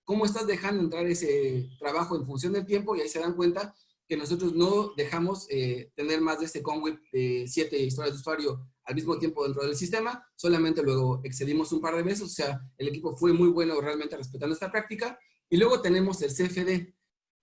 cómo estás dejando entrar ese trabajo en función del tiempo, y ahí se dan cuenta que nosotros no dejamos tener más de ese conWIP de 7 historias de usuario al mismo tiempo dentro del sistema, solamente luego excedimos un par de veces, o sea, el equipo fue muy bueno realmente respetando esta práctica. Y luego tenemos el CFD.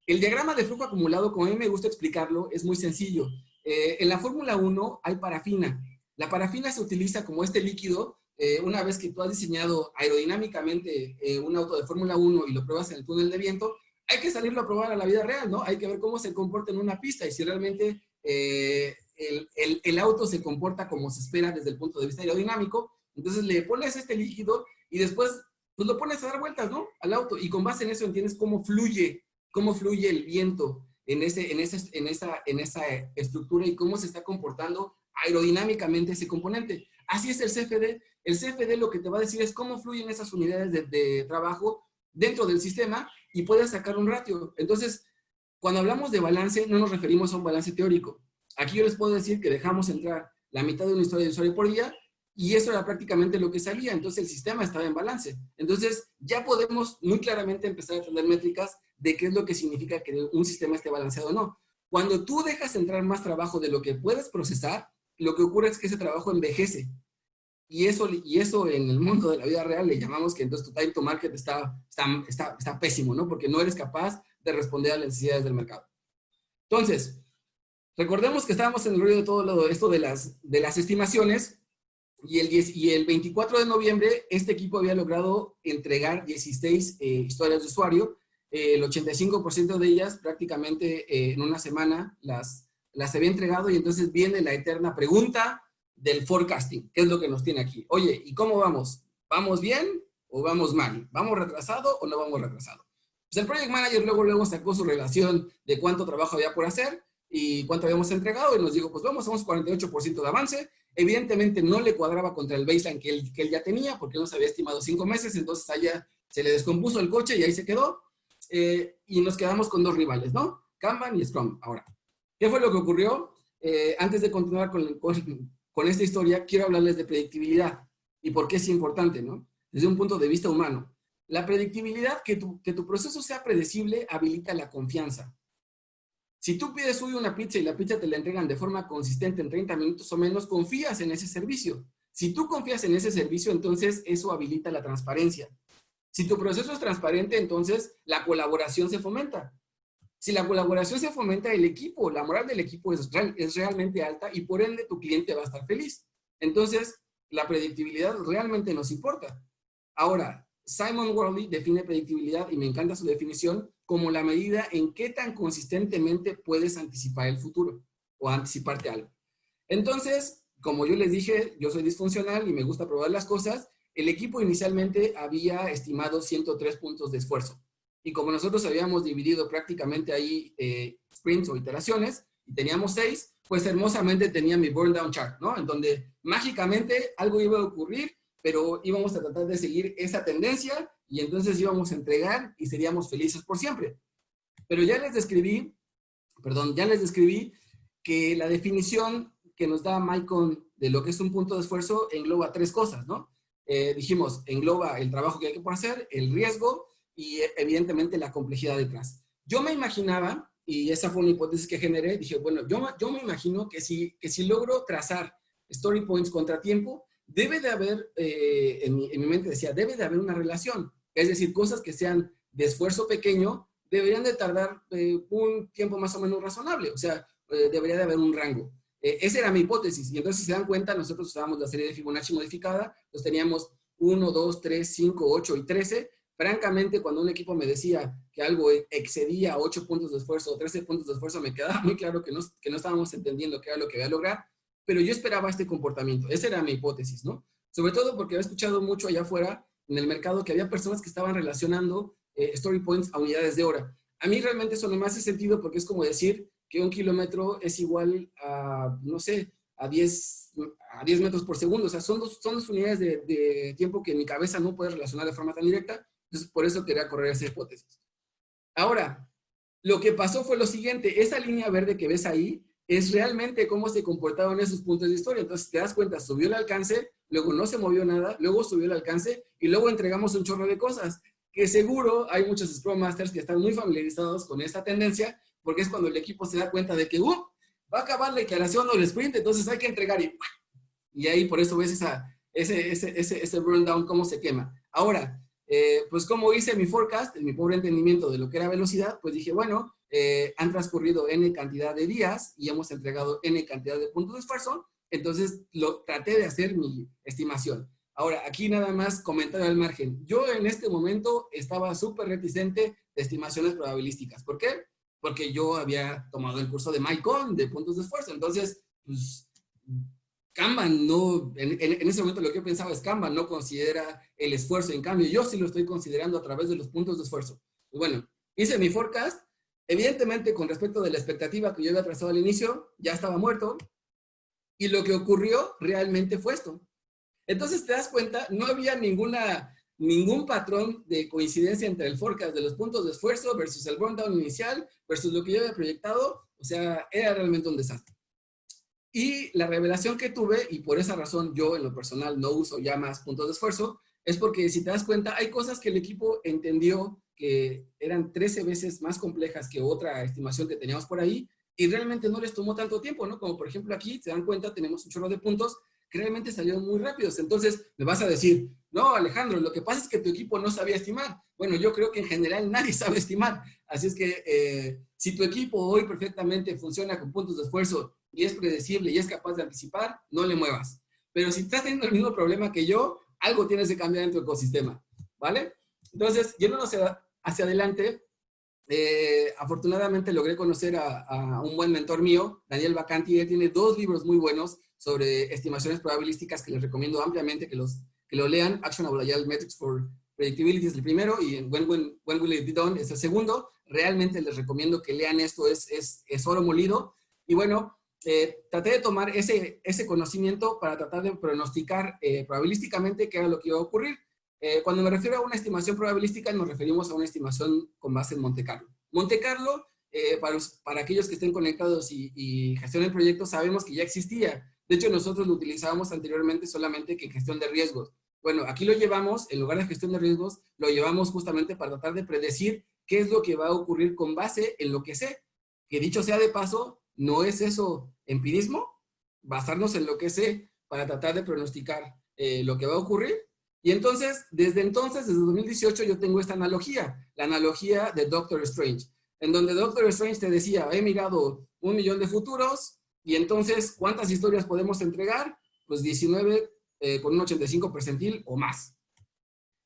El diagrama de flujo acumulado, como a mí me gusta explicarlo, es muy sencillo. En la Fórmula 1 hay parafina. La parafina se utiliza como este líquido. Una vez que tú has diseñado aerodinámicamente un auto de Fórmula 1 y lo pruebas en el túnel de viento, hay que salirlo a probar a la vida real, ¿no? Hay que ver cómo se comporta en una pista y si realmente el auto se comporta como se espera desde el punto de vista aerodinámico. Entonces le pones este líquido y después pues lo pones a dar vueltas, ¿no? Al auto, y con base en eso entiendes cómo fluye el viento en esa estructura y cómo se está comportando aerodinámicamente ese componente. Así es el CFD. El CFD lo que te va a decir es cómo fluyen esas unidades de trabajo dentro del sistema y puedes sacar un ratio. Entonces, cuando hablamos de balance, no nos referimos a un balance teórico. Aquí yo les puedo decir que dejamos entrar la mitad de una historia de usuario por día y eso era prácticamente lo que salía. Entonces, el sistema estaba en balance. Entonces, ya podemos muy claramente empezar a tener métricas de qué es lo que significa que un sistema esté balanceado o no. Cuando tú dejas entrar más trabajo de lo que puedes procesar, lo que ocurre es que ese trabajo envejece. Y eso en el mundo de la vida real le llamamos que entonces tu time to market está pésimo, ¿no? Porque no eres capaz de responder a las necesidades del mercado. Entonces, recordemos que estábamos en el rollo de todo esto de las estimaciones y el 24 de noviembre este equipo había logrado entregar 16 historias de usuario. El 85% de ellas prácticamente en una semana las había entregado y entonces viene la eterna pregunta del forecasting, que es lo que nos tiene aquí. Oye, ¿y cómo vamos? ¿Vamos bien o vamos mal? ¿Vamos retrasado o no vamos retrasado? Pues el Project Manager luego sacó su relación de cuánto trabajo había por hacer y cuánto habíamos entregado y nos dijo, pues vamos, somos 48% de avance. Evidentemente no le cuadraba contra el baseline que él ya tenía porque él nos había estimado 5 meses, entonces allá se le descompuso el coche y ahí se quedó. Y nos quedamos con dos rivales, ¿no? Kanban y Scrum. Ahora, ¿qué fue lo que ocurrió? Antes de continuar con esta historia, quiero hablarles de predictibilidad y por qué es importante, ¿no? Desde un punto de vista humano. La predictibilidad, que tu proceso sea predecible, habilita la confianza. Si tú pides hoy una pizza y la pizza te la entregan de forma consistente en 30 minutos o menos, confías en ese servicio. Si tú confías en ese servicio, entonces eso habilita la transparencia. Si tu proceso es transparente, entonces la colaboración se fomenta. Si la colaboración se fomenta, el equipo, la moral del equipo es realmente alta y por ende tu cliente va a estar feliz. Entonces, la predictibilidad realmente nos importa. Ahora, Simon Worley define predictibilidad, y me encanta su definición, como la medida en qué tan consistentemente puedes anticipar el futuro o anticiparte algo. Entonces, como yo les dije, yo soy disfuncional y me gusta probar las cosas. El equipo inicialmente había estimado 103 puntos de esfuerzo. Y como nosotros habíamos dividido prácticamente ahí sprints o iteraciones, y teníamos 6, pues hermosamente tenía mi burn down chart, ¿no? En donde mágicamente algo iba a ocurrir, pero íbamos a tratar de seguir esa tendencia y entonces íbamos a entregar y seríamos felices por siempre. Pero ya les describí que la definición que nos da Maicon de lo que es un punto de esfuerzo engloba 3 cosas, ¿no? Dijimos, engloba el trabajo que hay que por hacer, el riesgo y evidentemente la complejidad detrás. Yo me imaginaba, y esa fue una hipótesis que generé, dije, bueno, yo me imagino que si logro trazar story points contra tiempo, debe de haber, en mi mente decía, debe de haber una relación. Es decir, cosas que sean de esfuerzo pequeño deberían de tardar un tiempo más o menos razonable. O sea, debería de haber un rango. Esa era mi hipótesis. Y entonces, si se dan cuenta, nosotros usábamos la serie de Fibonacci modificada, pues teníamos 1, 2, 3, 5, 8 y 13. Francamente, cuando un equipo me decía que algo excedía 8 puntos de esfuerzo o 13 puntos de esfuerzo, me quedaba muy claro que no estábamos entendiendo qué era lo que iba a lograr, pero yo esperaba este comportamiento. Esa era mi hipótesis, ¿no? Sobre todo porque había escuchado mucho allá afuera en el mercado que había personas que estaban relacionando story points a unidades de hora. A mí realmente eso no me hace sentido porque es como decir que 1 kilómetro es igual a, no sé, a 10 metros por segundo. O sea, son dos unidades de tiempo que en mi cabeza no puede relacionar de forma tan directa. Entonces, por eso quería correr esa hipótesis. Ahora, Lo que pasó fue lo siguiente, esa línea verde que ves ahí es realmente cómo se comportaron esos puntos de historia. Entonces te das cuenta, subió el alcance, luego no se movió nada, luego subió el alcance y luego entregamos un chorro de cosas. Que seguro hay muchos Scrum Masters que están muy familiarizados con esta tendencia, porque es cuando el equipo se da cuenta de que va a acabar la declaración o el sprint, entonces hay que entregar y ahí por eso ves ese burn down, cómo se quema. Ahora, pues como hice mi forecast, en mi pobre entendimiento de lo que era velocidad, pues dije, bueno, han transcurrido N cantidad de días y hemos entregado N cantidad de puntos de esfuerzo, entonces traté de hacer mi estimación. Ahora, aquí nada más comentario al margen. Yo en este momento estaba súper reticente de estimaciones probabilísticas. ¿Por qué? Porque yo había tomado el curso de MyCon, de puntos de esfuerzo. Entonces, pues, Kanban no, en ese momento lo que yo pensaba es Kanban no considera el esfuerzo. En cambio, yo sí lo estoy considerando a través de los puntos de esfuerzo. Y bueno, hice mi forecast. Evidentemente, con respecto de la expectativa que yo había trazado al inicio, ya estaba muerto. Y lo que ocurrió realmente fue esto. Entonces te das cuenta, no había ningún patrón de coincidencia entre el forecast de los puntos de esfuerzo versus el rundown inicial versus lo que yo había proyectado. O sea, era realmente un desastre. Y la revelación que tuve, y por esa razón yo en lo personal no uso ya más puntos de esfuerzo, es porque si te das cuenta, hay cosas que el equipo entendió que eran 13 veces más complejas que otra estimación que teníamos por ahí, y realmente no les tomó tanto tiempo, ¿no? Como por ejemplo aquí, se dan cuenta, tenemos un chorro de puntos que realmente salieron muy rápidos. Entonces me vas a decir, no, Alejandro, lo que pasa es que tu equipo no sabía estimar. Bueno, yo creo que en general nadie sabe estimar. Así es que si tu equipo hoy perfectamente funciona con puntos de esfuerzo y es predecible y es capaz de anticipar, no le muevas. Pero si estás teniendo el mismo problema que yo, algo tienes que cambiar en tu ecosistema, ¿vale? Entonces, yéndonos hacia adelante, afortunadamente logré conocer a un buen mentor mío, Daniel Bacanti. Él tiene 2 libros muy buenos sobre estimaciones probabilísticas que les recomiendo ampliamente que lo lean. Actionable Agile Metrics for Predictability es el primero y When Will It Be Done es el segundo. Realmente les recomiendo que lean esto, es oro molido. Y bueno, traté de tomar ese conocimiento para tratar de pronosticar probabilísticamente qué era lo que iba a ocurrir. Cuando me refiero a una estimación probabilística, nos referimos a una estimación con base en Monte Carlo. Monte Carlo, para aquellos que estén conectados y gestionen proyectos, sabemos que ya existía. De hecho, nosotros lo utilizábamos anteriormente solamente que en gestión de riesgos. Bueno, aquí lo llevamos, en lugar de gestión de riesgos, lo llevamos justamente para tratar de predecir qué es lo que va a ocurrir con base en lo que sé. Que dicho sea de paso, ¿no es eso empirismo? Basarnos en lo que sé para tratar de pronosticar lo que va a ocurrir. Y entonces, desde 2018, yo tengo esta analogía, la analogía de Doctor Strange, en donde Doctor Strange te decía, he mirado 1 millón de futuros, y entonces, ¿cuántas historias podemos entregar? Pues 19 con un 85 percentil o más.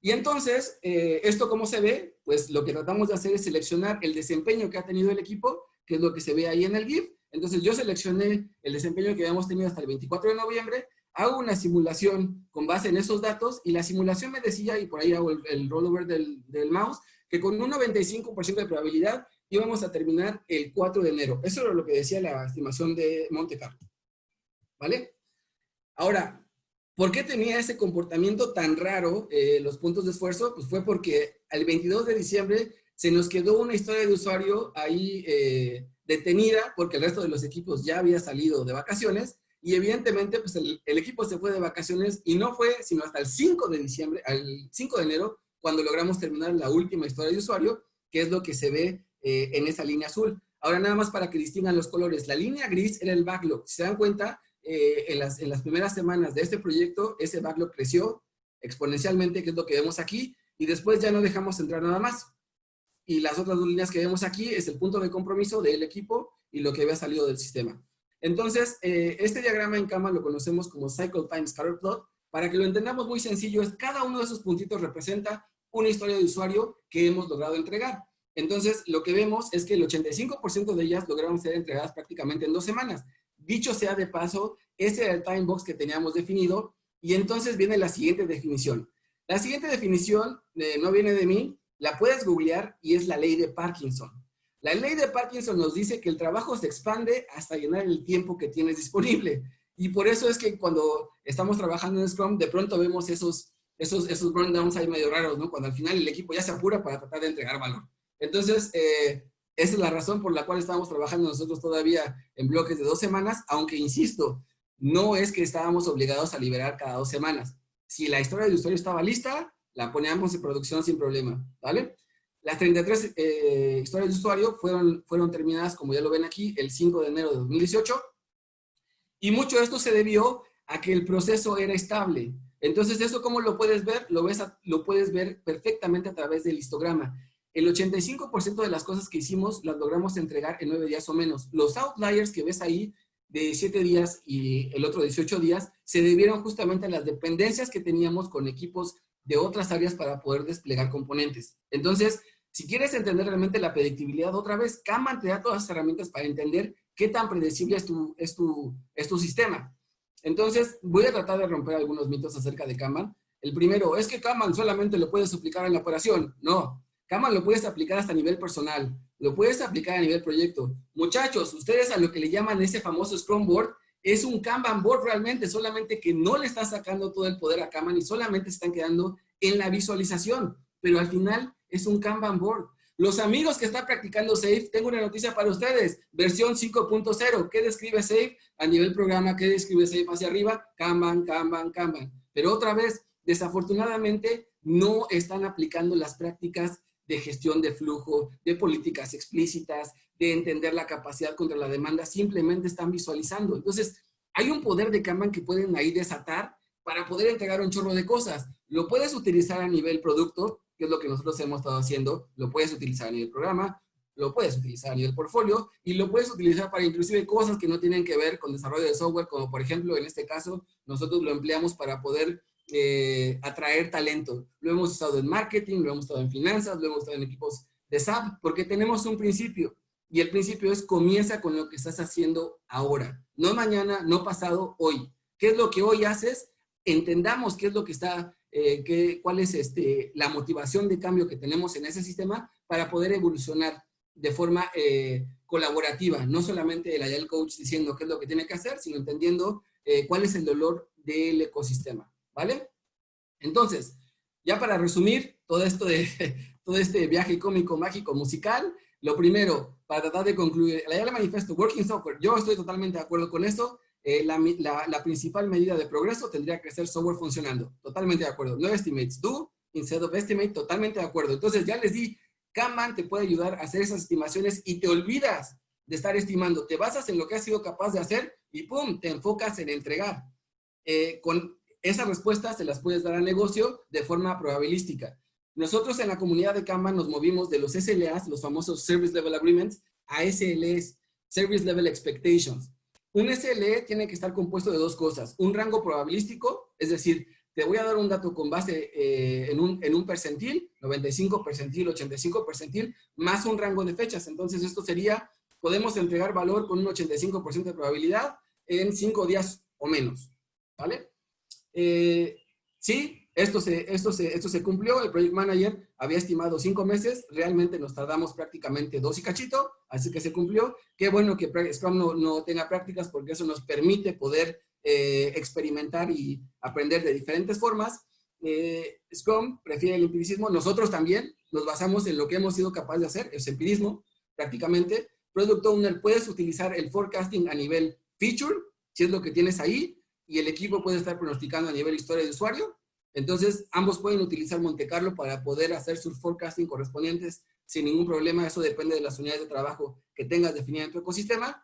Y entonces, ¿esto cómo se ve? Pues lo que tratamos de hacer es seleccionar el desempeño que ha tenido el equipo, que es lo que se ve ahí en el GIF. Entonces yo seleccioné el desempeño que habíamos tenido hasta el 24 de noviembre, hago una simulación con base en esos datos y la simulación me decía, y por ahí hago el rollover del mouse, que con un 95% de probabilidad íbamos a terminar el 4 de enero. Eso era lo que decía la estimación de Monte Carlo. ¿Vale? Ahora, ¿por qué tenía ese comportamiento tan raro los puntos de esfuerzo? Pues fue porque el 22 de diciembre se nos quedó una historia de usuario ahí detenida porque el resto de los equipos ya había salido de vacaciones y evidentemente pues el equipo se fue de vacaciones y no fue sino hasta el 5 de diciembre, al 5 de enero, cuando logramos terminar la última historia de usuario, que es lo que se ve en esa línea azul. Ahora nada más para que distingan los colores, la línea gris era el backlog. Si se dan cuenta, en las primeras semanas de este proyecto, ese backlog creció exponencialmente, que es lo que vemos aquí, y después ya no dejamos entrar nada más. Y las otras 2 líneas que vemos aquí es el punto de compromiso del equipo y lo que había salido del sistema. Entonces, este diagrama en Kanban lo conocemos como Cycle Time Scatter Plot. Para que lo entendamos muy sencillo, es cada uno de esos puntitos representa una historia de usuario que hemos logrado entregar. Entonces, lo que vemos es que el 85% de ellas lograron ser entregadas prácticamente en 2 semanas. Dicho sea de paso, ese era el time box que teníamos definido y entonces viene la siguiente definición. La siguiente definición no viene de mí, la puedes googlear y es la ley de Parkinson. La ley de Parkinson nos dice que el trabajo se expande hasta llenar el tiempo que tienes disponible. Y por eso es que cuando estamos trabajando en Scrum, de pronto vemos esos burn downs ahí medio raros, ¿no? Cuando al final el equipo ya se apura para tratar de entregar valor. Entonces, Esa es la razón por la cual estamos trabajando nosotros todavía en bloques de 2 semanas, aunque insisto, no es que estábamos obligados a liberar cada 2 semanas. Si la historia del usuario estaba lista, la poníamos en producción sin problema, ¿vale? Las 33 historias de usuario fueron terminadas, como ya lo ven aquí, el 5 de enero de 2018. Y mucho de esto se debió a que el proceso era estable. Entonces, ¿eso cómo lo puedes ver? Lo puedes ver perfectamente a través del histograma. El 85% de las cosas que hicimos las logramos entregar en 9 días o menos. Los outliers que ves ahí de 7 días y el otro 18 días se debieron justamente a las dependencias que teníamos con equipos de otras áreas para poder desplegar componentes. Entonces, si quieres entender realmente la predictibilidad otra vez, Kanban te da todas las herramientas para entender qué tan predecible es tu sistema. Entonces, voy a tratar de romper algunos mitos acerca de Kanban. El primero, es que Kanban solamente lo puedes aplicar en la operación. No, Kanban lo puedes aplicar hasta a nivel personal, lo puedes aplicar a nivel proyecto. Muchachos, ustedes a lo que le llaman ese famoso Scrum Board, es un Kanban Board realmente, solamente que no le está sacando todo el poder a Kanban y solamente se están quedando en la visualización, pero al final es un Kanban Board. Los amigos que están practicando SAFe, tengo una noticia para ustedes, versión 5.0. ¿Qué describe SAFe a nivel programa? ¿Qué describe SAFe hacia arriba? Kanban, Kanban, Kanban. Pero otra vez, desafortunadamente, no están aplicando las prácticas de gestión de flujo, de políticas explícitas, de entender la capacidad contra la demanda, simplemente están visualizando. Entonces, hay un poder de Kanban que pueden ahí desatar para poder entregar un chorro de cosas. Lo puedes utilizar a nivel producto, que es lo que nosotros hemos estado haciendo, lo puedes utilizar a nivel programa, lo puedes utilizar a nivel portfolio y lo puedes utilizar para inclusive cosas que no tienen que ver con desarrollo de software, como por ejemplo en este caso nosotros lo empleamos para poder atraer talento. Lo hemos usado en marketing, lo hemos usado en finanzas, lo hemos usado en equipos de SAP, porque tenemos un principio y el principio es comienza con lo que estás haciendo ahora, no mañana, no pasado, hoy. ¿Qué es lo que hoy haces? Entendamos qué es lo que está cuál es la motivación de cambio que tenemos en ese sistema para poder evolucionar de forma colaborativa, no solamente el Agile Coach diciendo qué es lo que tiene que hacer, sino entendiendo cuál es el dolor del ecosistema, ¿vale? Entonces, ya para resumir todo esto todo este viaje cómico, mágico, musical, lo primero, para tratar de concluir, el Agile Manifesto, Working Software, yo estoy totalmente de acuerdo con esto. La principal medida de progreso tendría que ser software funcionando. Totalmente de acuerdo. No estimates, do instead of estimate, totalmente de acuerdo. Entonces ya les di, Kanban te puede ayudar a hacer esas estimaciones y te olvidas de estar estimando. Te basas en lo que has sido capaz de hacer y ¡pum! Te enfocas en entregar. Con esas respuestas te las puedes dar al negocio de forma probabilística. Nosotros en la comunidad de Kanban nos movimos de los SLAs, los famosos Service Level Agreements, a SLEs, Service Level Expectations. Un SLE tiene que estar compuesto de dos cosas. Un rango probabilístico, es decir, te voy a dar un dato con base en un percentil, 95 percentil, 85 percentil, más un rango de fechas. Entonces esto sería, podemos entregar valor con un 85% de probabilidad en 5 días o menos, ¿vale? Sí, esto se cumplió. El Project Manager había estimado 5 meses, realmente nos tardamos prácticamente 2 y cachito, así que se cumplió. Qué bueno que Scrum no tenga prácticas porque eso nos permite poder experimentar y aprender de diferentes formas. Scrum prefiere el empiricismo, nosotros también nos basamos en lo que hemos sido capaces de hacer, es empirismo prácticamente. Product Owner, puedes utilizar el forecasting a nivel feature, si es lo que tienes ahí, y el equipo puede estar pronosticando a nivel historia de usuario. Entonces, ambos pueden utilizar Monte Carlo para poder hacer sus forecasting correspondientes sin ningún problema. Eso depende de las unidades de trabajo que tengas definidas en tu ecosistema.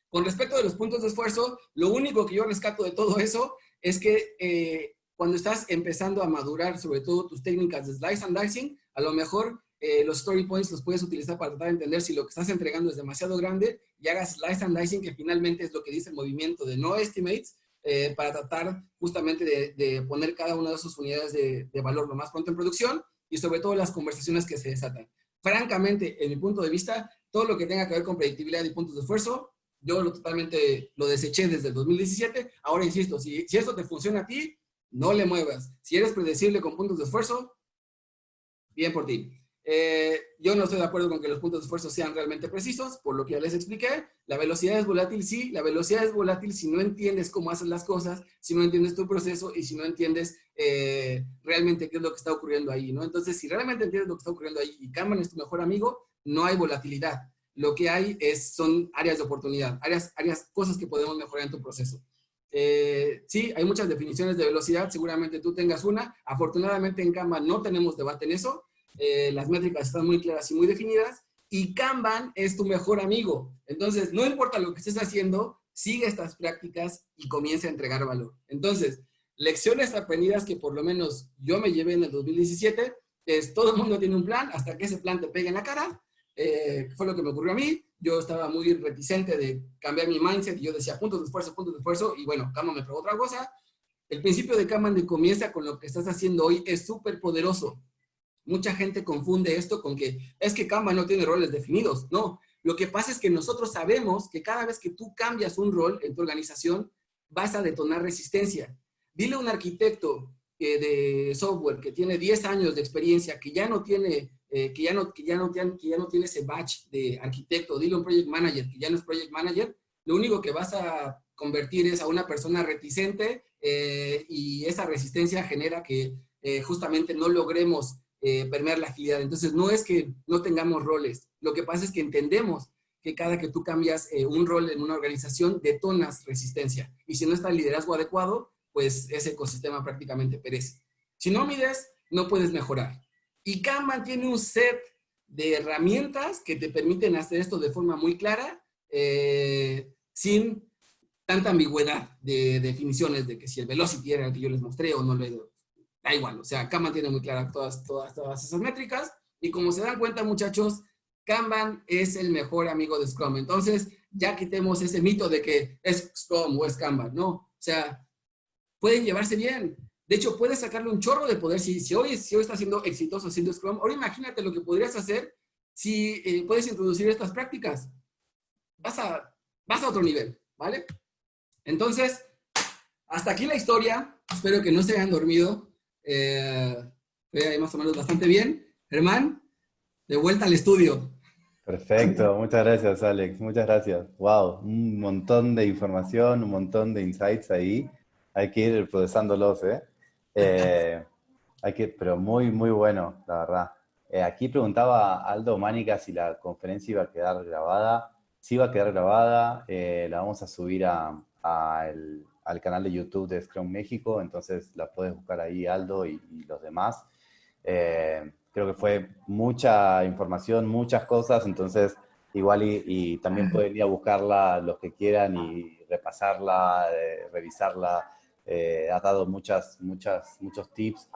Con respecto de los puntos de esfuerzo, lo único que yo rescato de todo eso es que cuando estás empezando a madurar, sobre todo tus técnicas de slice and dicing, a lo mejor los story points los puedes utilizar para tratar de entender si lo que estás entregando es demasiado grande y hagas slice and dicing, que finalmente es lo que dice el movimiento de no estimates, para tratar justamente de poner cada una de sus unidades de valor lo más pronto en producción y sobre todo las conversaciones que se desatan. Francamente, en mi punto de vista, todo lo que tenga que ver con predictibilidad y puntos de esfuerzo, yo totalmente lo deseché desde el 2017. Ahora insisto, si esto te funciona a ti, no le muevas. Si eres predecible con puntos de esfuerzo, bien por ti. Yo no estoy de acuerdo con que los puntos de esfuerzo sean realmente precisos, por lo que ya les expliqué. La velocidad es volátil, sí. La velocidad es volátil si no entiendes cómo haces las cosas, si no entiendes tu proceso y si no entiendes realmente qué es lo que está ocurriendo ahí, ¿no? Entonces, si realmente entiendes lo que está ocurriendo ahí y Kanban es tu mejor amigo, no hay volatilidad. Lo que hay son áreas de oportunidad, cosas que podemos mejorar en tu proceso. Sí, hay muchas definiciones de velocidad, seguramente tú tengas una. Afortunadamente en Kanban no tenemos debate en eso. Las métricas están muy claras y muy definidas. Y Kanban es tu mejor amigo. Entonces, no importa lo que estés haciendo, sigue estas prácticas y comienza a entregar valor. Entonces, lecciones aprendidas que por lo menos yo me llevé en el 2017 es: todo el mundo tiene un plan hasta que ese plan te pegue en la cara. Fue lo que me ocurrió a mí. Yo estaba muy reticente de cambiar mi mindset y yo decía puntos de esfuerzo, y bueno, Kanban me probó otra cosa. El principio de Kanban de comienza con lo que estás haciendo hoy es súper poderoso. Mucha gente confunde esto con que es que Kanban no tiene roles definidos. No, lo que pasa es que nosotros sabemos que cada vez que tú cambias un rol en tu organización, vas a detonar resistencia. Dile a un arquitecto de software que tiene 10 años de experiencia, que ya no tiene ese badge de arquitecto, dile a un project manager que ya no es project manager, lo único que vas a convertir es a una persona reticente, y esa resistencia genera que justamente no logremos permear la agilidad. Entonces, no es que no tengamos roles, lo que pasa es que entendemos que cada que tú cambias un rol en una organización, detonas resistencia. Y si no está el liderazgo adecuado, pues ese ecosistema prácticamente perece. Si no mides, no puedes mejorar. Y Kanban tiene un set de herramientas que te permiten hacer esto de forma muy clara, sin tanta ambigüedad de definiciones de que si el velocity era el que yo les mostré o no le da igual. O sea, Kanban tiene muy claras todas esas métricas. Y como se dan cuenta, muchachos, Kanban es el mejor amigo de Scrum. Entonces, ya quitemos ese mito de que es Scrum o es Kanban. No, o sea, pueden llevarse bien. De hecho, puedes sacarle un chorro de poder. Si hoy estás siendo exitoso haciendo Scrum, ahora imagínate lo que podrías hacer si puedes introducir estas prácticas. Vas a otro nivel, ¿vale? Entonces, hasta aquí la historia. Espero que no se hayan dormido. Fue ahí más o menos bastante bien. Germán, de vuelta al estudio. Perfecto, muchas gracias, Alex, muchas gracias. Wow, un montón de información, un montón de insights ahí. Hay que ir procesándolos, pero muy, muy bueno, la verdad. Aquí preguntaba Aldo Mánica si la conferencia iba a quedar grabada. Sí va a quedar grabada, la vamos a subir al canal de YouTube de Scrum México, entonces la puedes buscar ahí, Aldo y los demás. Creo que fue mucha información, muchas cosas, entonces igual y también pueden ir a buscarla los que quieran y repasarla, revisarla. Ha dado muchos tips,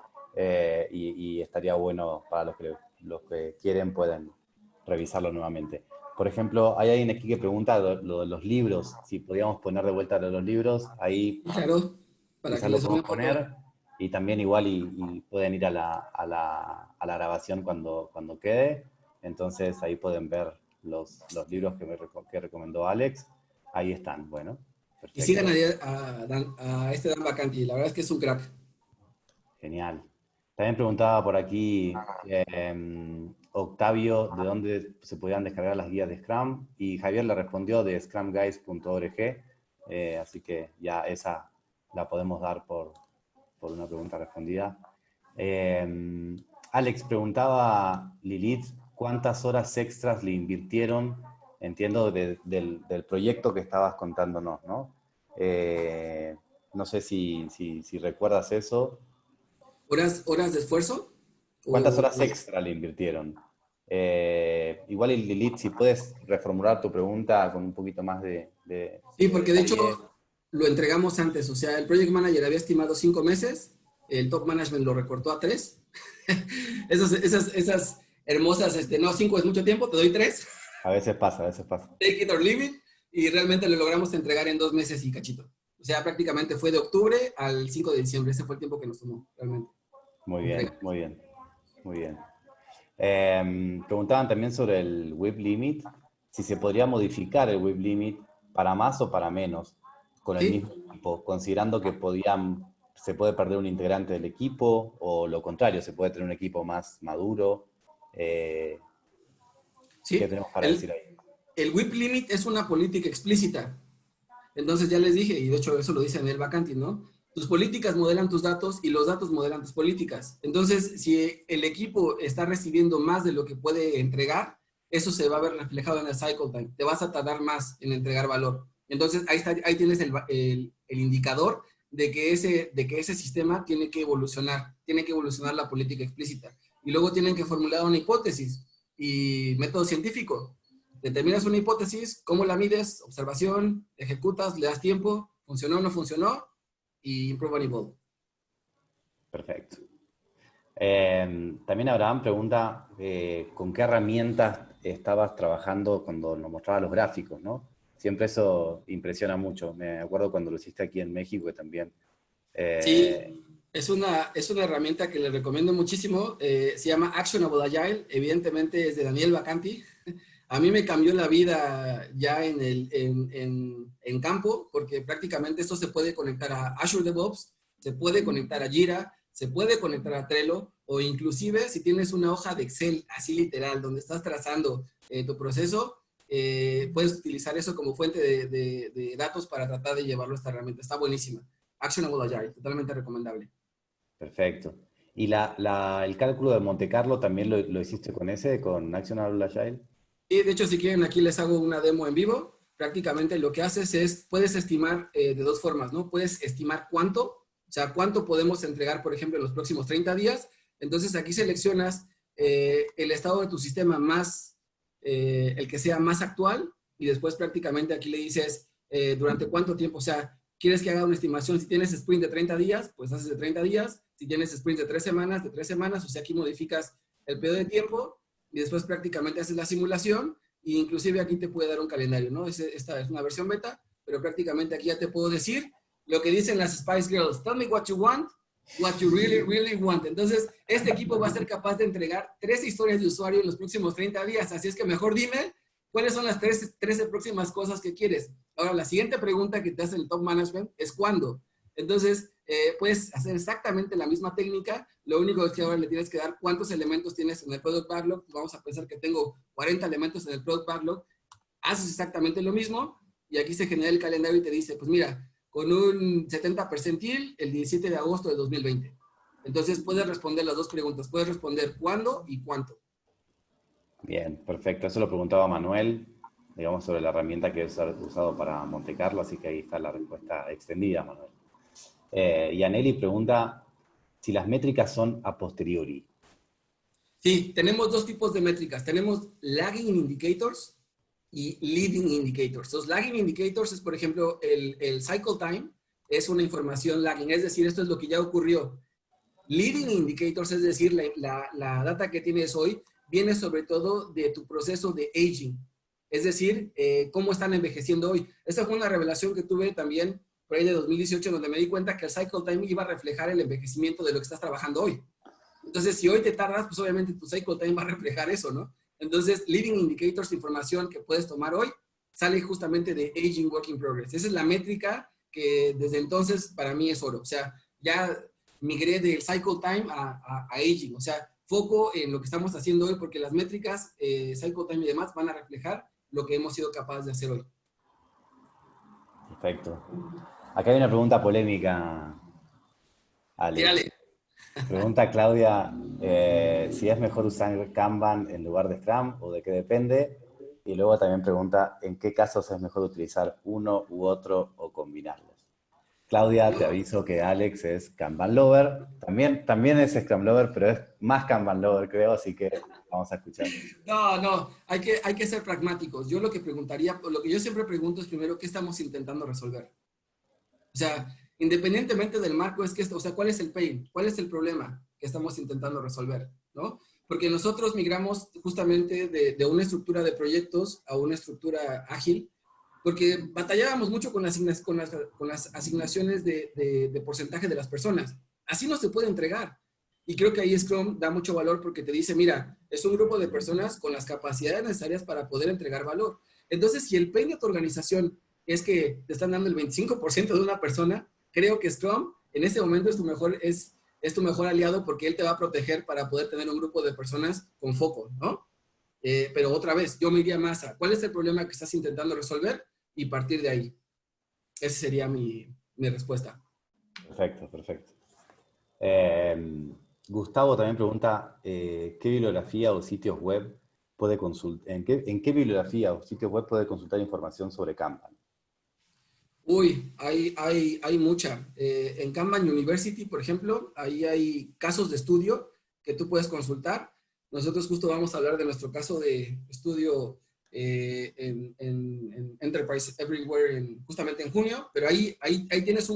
y estaría bueno para los que quieren pueden revisarlo nuevamente. Por ejemplo, hay alguien aquí que pregunta lo de los libros, si podíamos poner de vuelta lo de los libros, ahí claro, para que lo les suene podemos un poco. poner, y también igual y pueden ir a la grabación cuando quede, entonces ahí pueden ver los libros que recomendó Alex, ahí están, bueno, Y sigan perfecto. a este Dan Bacanti, la verdad es que es un crack. Genial. También preguntaba por aquí Octavio de dónde se podían descargar las guías de Scrum, y Javier le respondió de scrumguys.org, así que ya esa la podemos dar por una pregunta respondida. Alex preguntaba, Lilith, ¿cuántas horas extras le invirtieron? Entiendo del proyecto que estabas contándonos, ¿no? No sé si recuerdas eso. ¿Horas de esfuerzo? ¿Cuántas horas O- extra le invirtieron? Igual, Lilith, si puedes reformular tu pregunta con un poquito más de Sí, porque de hecho detalle. lo entregamos antes. O sea, el Project Manager había estimado 5 meses, el Top Management lo recortó a 3. esas hermosas, no, 5 es mucho tiempo, te doy 3. A veces pasa, a veces pasa. Take it or leave it. Y realmente lo logramos entregar en 2 meses y cachito. O sea, prácticamente fue de octubre al 5 de diciembre. Ese fue el tiempo que nos tomó, realmente. Muy Entregar. bien, muy bien, muy bien. Preguntaban también sobre el WIP limit, si se podría modificar el WIP limit para más o para menos con el ¿Sí? mismo equipo, considerando que se puede perder un integrante del equipo, o lo contrario, se puede tener un equipo más maduro. ¿Qué ¿Sí? tenemos para El, decir ahí? el WIP Limit es una política explícita. Entonces ya les dije, y de hecho eso lo dice Anel Bacanti, ¿no? Tus políticas modelan tus datos y los datos modelan tus políticas. Entonces, si el equipo está recibiendo más de lo que puede entregar, eso se va a ver reflejado en el cycle time. Te vas a tardar más en entregar valor. Entonces, ahí tienes el indicador de que ese sistema tiene que evolucionar la política explícita. Y luego tienen que formular una hipótesis y método científico. Determinas una hipótesis, cómo la mides, observación, ejecutas, le das tiempo, funcionó o no funcionó, y improve and evolve. Perfecto. También Abraham pregunta con qué herramientas estabas trabajando cuando nos mostrabas los gráficos, ¿no? Siempre eso impresiona mucho. Me acuerdo cuando lo hiciste aquí en México que también. Sí, es una herramienta que les recomiendo muchísimo. Se llama Actionable Agile. Evidentemente es de Daniel Vacanti. A mí me cambió la vida ya en campo, porque prácticamente esto se puede conectar a Azure DevOps, se puede conectar a Jira, se puede conectar a Trello, o inclusive si tienes una hoja de Excel así literal, donde estás trazando tu proceso, puedes utilizar eso como fuente de datos para tratar de llevarlo a esta herramienta. Está buenísima. Actionable Agile, totalmente recomendable. Perfecto. ¿Y el cálculo de Monte Carlo también lo hiciste con ese, con Actionable Agile? Y de hecho, si quieren, aquí les hago una demo en vivo. Prácticamente lo que haces es, puedes estimar de dos formas, ¿no? Puedes estimar cuánto, o sea, cuánto podemos entregar, por ejemplo, en los próximos 30 días. Entonces aquí seleccionas el estado de tu sistema más, el que sea más actual, y después prácticamente aquí le dices durante cuánto tiempo, o sea, quieres que haga una estimación. Si tienes sprint de 30 días, pues haces de 30 días. Si tienes sprint de 3 semanas, o sea, aquí modificas el periodo de tiempo y después prácticamente haces la simulación e inclusive aquí te puede dar un calendario, ¿no? Esta es una versión beta, pero prácticamente aquí ya te puedo decir lo que dicen las Spice Girls. Tell me what you want, what you really, really want. Entonces, este equipo va a ser capaz de entregar 13 historias de usuario en los próximos 30 días. Así es que mejor dime cuáles son las 13 próximas cosas que quieres. Ahora, la siguiente pregunta que te hace el top management es ¿cuándo? Entonces, puedes hacer exactamente la misma técnica, lo único es que ahora le tienes que dar cuántos elementos tienes en el Product Backlog. Vamos a pensar que tengo 40 elementos en el Product Backlog, haces exactamente lo mismo y aquí se genera el calendario y te dice, pues mira, con un 70 percentil, el 17 de agosto de 2020. Entonces puedes responder las dos preguntas, puedes responder cuándo y cuánto. Bien, perfecto. Eso lo preguntaba Manuel, digamos, sobre la herramienta que es usado para Monte Carlo, así que ahí está la respuesta extendida, Manuel. Y Aneli pregunta si las métricas son a posteriori. Sí, tenemos dos tipos de métricas. Tenemos lagging indicators y leading indicators. Los lagging indicators es, por ejemplo, el cycle time es una información lagging, es decir, esto es lo que ya ocurrió. Leading indicators, es decir, la data que tienes hoy, viene sobre todo de tu proceso de aging. Es decir, cómo están envejeciendo hoy. Esta fue una revelación que tuve también por ahí de 2018, donde me di cuenta que el cycle time iba a reflejar el envejecimiento de lo que estás trabajando hoy. Entonces, si hoy te tardas, pues obviamente tu cycle time va a reflejar eso, ¿no? Entonces, leading indicators, información que puedes tomar hoy, sale justamente de aging work in progress. Esa es la métrica que desde entonces para mí es oro. O sea, ya migré del cycle time a aging. O sea, foco en lo que estamos haciendo hoy porque las métricas, cycle time y demás van a reflejar lo que hemos sido capaces de hacer hoy. Perfecto. Acá hay una pregunta polémica, Alex. Tírale. Pregunta Claudia si es mejor usar Kanban en lugar de Scrum o de qué depende. Y luego también pregunta en qué casos es mejor utilizar uno u otro o combinarlos. Claudia, te aviso que Alex es Kanban Lover. También es Scrum Lover, pero es más Kanban Lover, creo, así que vamos a escuchar. No, hay que ser pragmáticos. Yo lo que preguntaría, lo que yo siempre pregunto es primero, ¿qué estamos intentando resolver? O sea, independientemente del marco, es que, o sea, ¿cuál es el pain? ¿Cuál es el problema que estamos intentando resolver? ¿No? Porque nosotros migramos justamente de una estructura de proyectos a una estructura ágil, porque batallábamos mucho con las asignaciones de porcentaje de las personas. Así no se puede entregar. Y creo que ahí Scrum da mucho valor porque te dice, mira, es un grupo de personas con las capacidades necesarias para poder entregar valor. Entonces, si el pain de tu organización es que te están dando el 25% de una persona, creo que Scrum en ese momento es tu mejor aliado porque él te va a proteger para poder tener un grupo de personas con foco, ¿no? Pero otra vez, yo me iría más a cuál es el problema que estás intentando resolver y partir de ahí. Esa sería mi respuesta. Perfecto, perfecto. Gustavo también pregunta qué bibliografía o sitios web en qué bibliografía o sitio web puede consultar información sobre Kanban? Uy, hay mucha. En Kanban University, por ejemplo, ahí hay casos de estudio que tú puedes consultar. Nosotros justo vamos a hablar de nuestro caso de estudio en Enterprise Everywhere justamente en junio, pero ahí tienes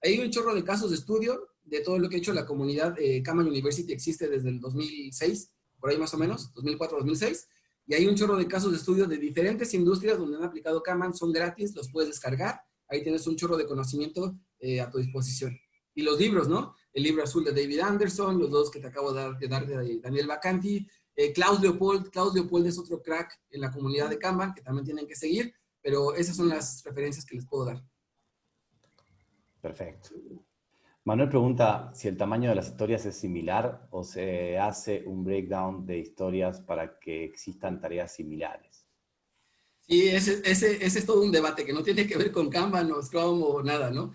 hay un chorro de casos de estudio de todo lo que ha hecho la comunidad. Kanban University existe desde el 2006, por ahí más o menos, 2004, 2006, y hay un chorro de casos de estudio de diferentes industrias donde han aplicado Kanban, son gratis, los puedes descargar. Ahí tienes un chorro de conocimiento a tu disposición. Y los libros, ¿no? El libro azul de David Anderson, los dos que te acabo de dar de Daniel Vacanti, Klaus Leopold es otro crack en la comunidad de Kanban que también tienen que seguir, pero esas son las referencias que les puedo dar. Perfecto. Manuel pregunta si el tamaño de las historias es similar o se hace un breakdown de historias para que existan tareas similares. Sí, ese es todo un debate que no tiene que ver con Kanban o Scrum o nada, ¿no?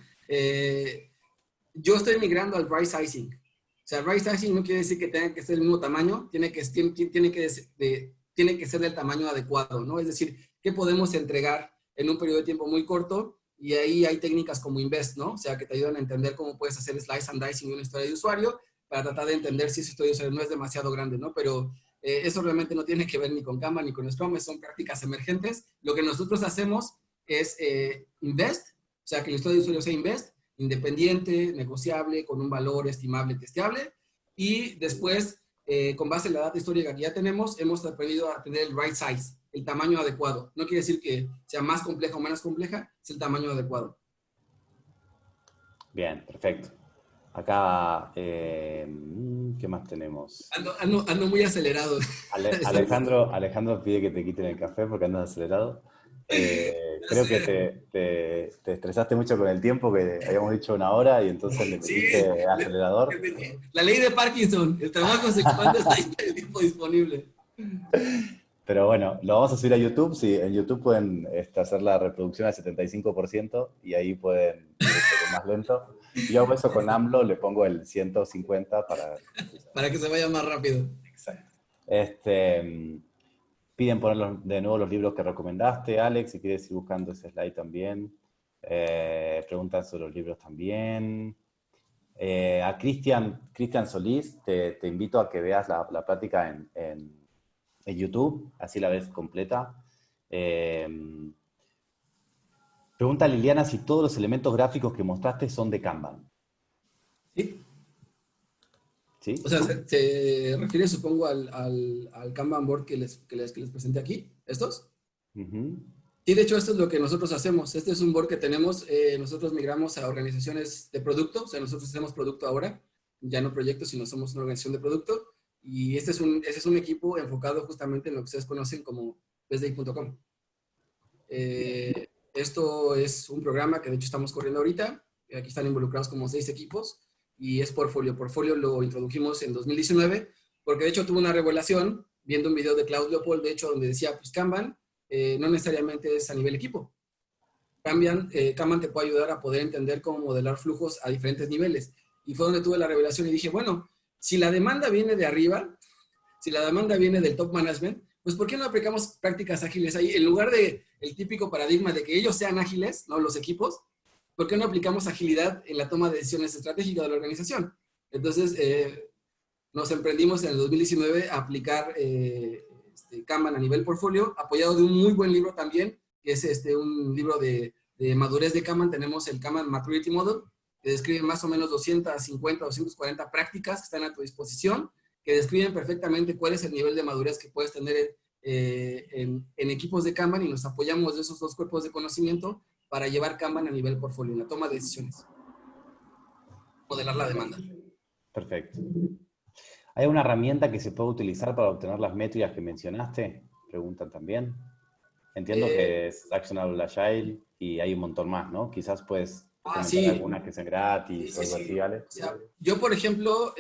Yo estoy migrando al right sizing. O sea, right sizing no quiere decir que tenga que ser el mismo tamaño, tiene que ser del tamaño adecuado, ¿no? Es decir, ¿qué podemos entregar en un periodo de tiempo muy corto? Y ahí hay técnicas como Invest, ¿no? O sea, que te ayudan a entender cómo puedes hacer slice and dicing de una historia de usuario para tratar de entender si esa historia de usuario no es demasiado grande, ¿no? Pero eso realmente no tiene que ver ni con Kanban ni con Scrum, son prácticas emergentes. Lo que nosotros hacemos es Invest, o sea, que la historia de usuario sea Invest, independiente, negociable, con un valor estimable, testeable, y después, con base en la data histórica que ya tenemos, hemos aprendido a tener el right size, el tamaño adecuado. No quiere decir que sea más compleja o menos compleja, es el tamaño adecuado. Bien, perfecto. Acá, ¿qué más tenemos? Ando muy acelerado. Alejandro pide que te quiten el café porque andas acelerado. Creo que te estresaste mucho con el tiempo, que habíamos dicho 1 hora y entonces le metiste acelerador. La ley de Parkinson, el trabajo se expande hasta el tiempo disponible. Pero bueno, lo vamos a subir a YouTube. Sí, en YouTube pueden hacer la reproducción al 75% y ahí pueden ir un poco más lento. Yo hago eso con AMLO, le pongo el 150 para que se vaya más rápido. Exacto. Piden poner de nuevo los libros que recomendaste, Alex, si quieres ir buscando ese slide también. Preguntan sobre los libros también. A Cristian Solís, te invito a que veas la plática en YouTube, así la ves completa. Pregunta Liliana si todos los elementos gráficos que mostraste son de Kanban. Sí. ¿Sí? O sea, se refiere, supongo, al Kanban board que les presenté aquí, ¿estos? Uh-huh. Sí, de hecho, esto es lo que nosotros hacemos. Este es un board que tenemos. Nosotros migramos a organizaciones de producto. O sea, nosotros hacemos producto ahora. Ya no proyectos, sino somos una organización de producto. Y ese es un equipo enfocado justamente en lo que ustedes conocen como bestday.com. Esto es un programa que de hecho estamos corriendo ahorita. Aquí están involucrados como 6 equipos. Y es Portfolio. Portfolio lo introdujimos en 2019, porque de hecho tuve una revelación viendo un video de Klaus Leopold, de hecho, donde decía, pues Kanban no necesariamente es a nivel equipo. Kanban te puede ayudar a poder entender cómo modelar flujos a diferentes niveles. Y fue donde tuve la revelación y dije, bueno, si la demanda viene de arriba, si la demanda viene del top management, pues ¿por qué no aplicamos prácticas ágiles ahí? En lugar de el típico paradigma de que ellos sean ágiles, ¿no? Los equipos, ¿por qué no aplicamos agilidad en la toma de decisiones estratégicas de la organización? Entonces, nos emprendimos en el 2019 a aplicar Kanban a nivel portfolio, apoyado de un muy buen libro también, que es un libro de madurez de Kanban. Tenemos el Kanban Maturity Model, que describe más o menos 250, 240 prácticas que están a tu disposición, que describen perfectamente cuál es el nivel de madurez que puedes tener en equipos de Kanban, y nos apoyamos de esos 2 cuerpos de conocimiento para llevar Kanban a nivel portfolio, en la toma de decisiones. Modelar la demanda. Perfecto. ¿Hay una herramienta que se puede utilizar para obtener las métricas que mencionaste? Preguntan también. Entiendo que es Actionable Agile y hay un montón más, ¿no? Quizás puedes comentar algunas que sean gratis o algo así, ¿vale? O sea, yo, por ejemplo,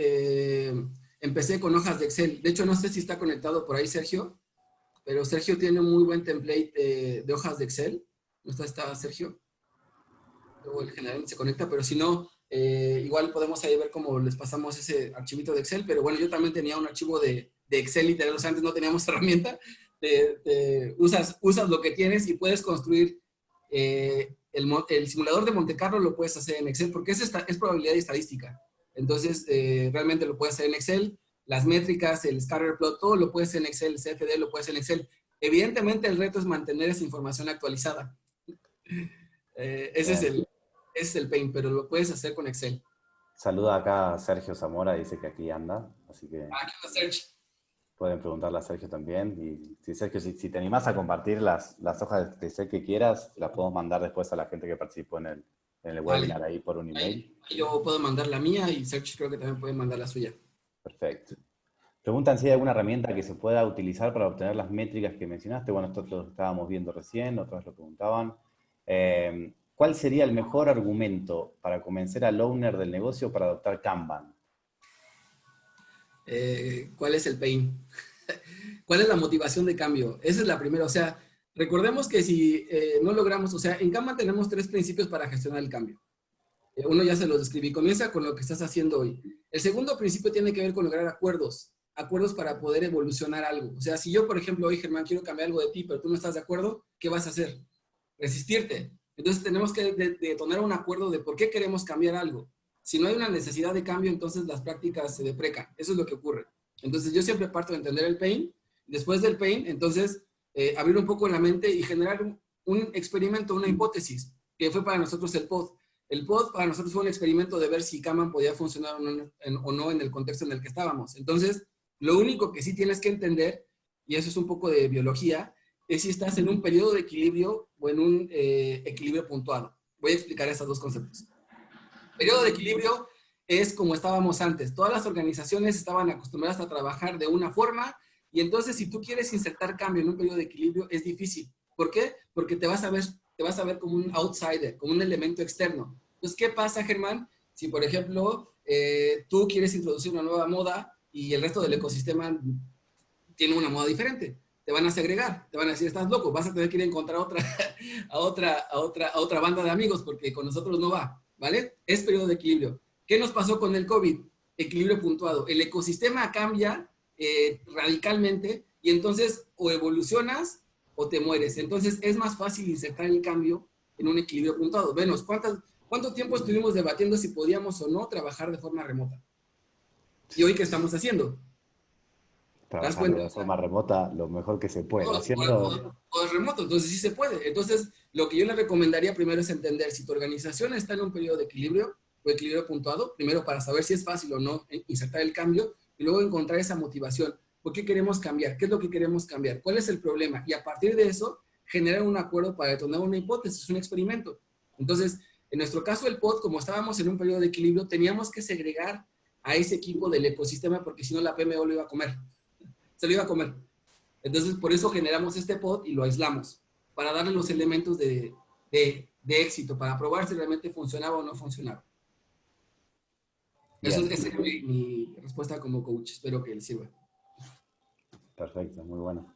empecé con hojas de Excel. De hecho, no sé si está conectado por ahí Sergio, pero Sergio tiene un muy buen template de hojas de Excel. ¿No está Sergio? Luego el general se conecta, pero si no, igual podemos ahí ver cómo les pasamos ese archivito de Excel. Pero bueno, yo también tenía un archivo de de Excel literal. O sea, antes no teníamos herramienta. Usas lo que tienes y puedes construir el simulador de Monte Carlo, lo puedes hacer en Excel porque es probabilidad y estadística. Entonces, realmente lo puedes hacer en Excel. Las métricas, el scatter plot, todo lo puedes hacer en Excel. El CFD lo puedes hacer en Excel. Evidentemente, el reto es mantener esa información actualizada. Ese es el pain, pero lo puedes hacer con Excel. Saluda acá a Sergio Zamora, dice que aquí anda, así que Aquí está Sergio. pueden preguntarle a Sergio también. Y si Sergio, si te animás a compartir las hojas de Excel que quieras, las podemos mandar después a la gente que participó en el webinar ahí por un email. Ahí yo puedo mandar la mía y Sergio creo que también puede mandar la suya. Perfecto. Preguntan si hay alguna herramienta que se pueda utilizar para obtener las métricas que mencionaste. Bueno, esto lo estábamos viendo recién, otros lo preguntaban. ¿Cuál sería el mejor argumento para convencer al owner del negocio para adoptar Kanban? ¿Cuál es el pain? ¿Cuál es la motivación de cambio? Esa es la primera. O sea, recordemos que si no logramos, o sea, en Kanban tenemos 3 principios para gestionar el cambio. Uno ya se los describí. Comienza con lo que estás haciendo hoy. El segundo principio tiene que ver con lograr acuerdos para poder evolucionar algo. O sea, si yo, por ejemplo, hoy, Germán, quiero cambiar algo de ti, pero tú no estás de acuerdo, ¿qué vas a hacer? Resistirte. Entonces tenemos que detonar un acuerdo de por qué queremos cambiar algo. Si no hay una necesidad de cambio, entonces las prácticas se deprecan. Eso es lo que ocurre. Entonces yo siempre parto de entender el pain. Después del pain, entonces abrir un poco la mente y generar un experimento, una hipótesis, que fue para nosotros el pod. El pod para nosotros fue un experimento de ver si Kanban podía funcionar o no en el contexto en el que estábamos. Entonces, lo único que sí tienes que entender, y eso es un poco de biología, es si estás en un periodo de equilibrio o en un equilibrio puntuado. Voy a explicar estos dos conceptos. Periodo de equilibrio es como estábamos antes. Todas las organizaciones estaban acostumbradas a trabajar de una forma y entonces si tú quieres insertar cambio en un periodo de equilibrio es difícil. ¿Por qué? Porque te vas a ver como un outsider, como un elemento externo. Entonces, ¿qué pasa, Germán? Si, por ejemplo, tú quieres introducir una nueva moda y el resto del ecosistema tiene una moda diferente, te van a segregar, te van a decir, estás loco, vas a tener que ir a encontrar a otra banda de amigos porque con nosotros no va, ¿vale? Es periodo de equilibrio. ¿Qué nos pasó con el COVID? Equilibrio puntuado. El ecosistema cambia radicalmente y entonces o evolucionas o te mueres. Entonces es más fácil insertar el cambio en un equilibrio puntuado. Venos, ¿cuánto tiempo estuvimos debatiendo si podíamos o no trabajar de forma remota? ¿Y hoy qué estamos haciendo? Trabajar de forma remota lo mejor que se puede. O es remoto, entonces sí se puede. Entonces, lo que yo le recomendaría primero es entender si tu organización está en un periodo de equilibrio o equilibrio puntuado, primero para saber si es fácil o no insertar el cambio y luego encontrar esa motivación. ¿Por qué queremos cambiar? ¿Qué es lo que queremos cambiar? ¿Cuál es el problema? Y a partir de eso, generar un acuerdo para detonar una hipótesis, un experimento. Entonces, en nuestro caso, el pod, como estábamos en un periodo de equilibrio, teníamos que segregar a ese equipo del ecosistema porque si no la PMO lo iba a comer. Se lo iba a comer. Entonces, por eso generamos este pod y lo aislamos, para darle los elementos de éxito, para probar si realmente funcionaba o no funcionaba. Esa es mi respuesta como coach. Espero que les sirva. Perfecto, muy bueno.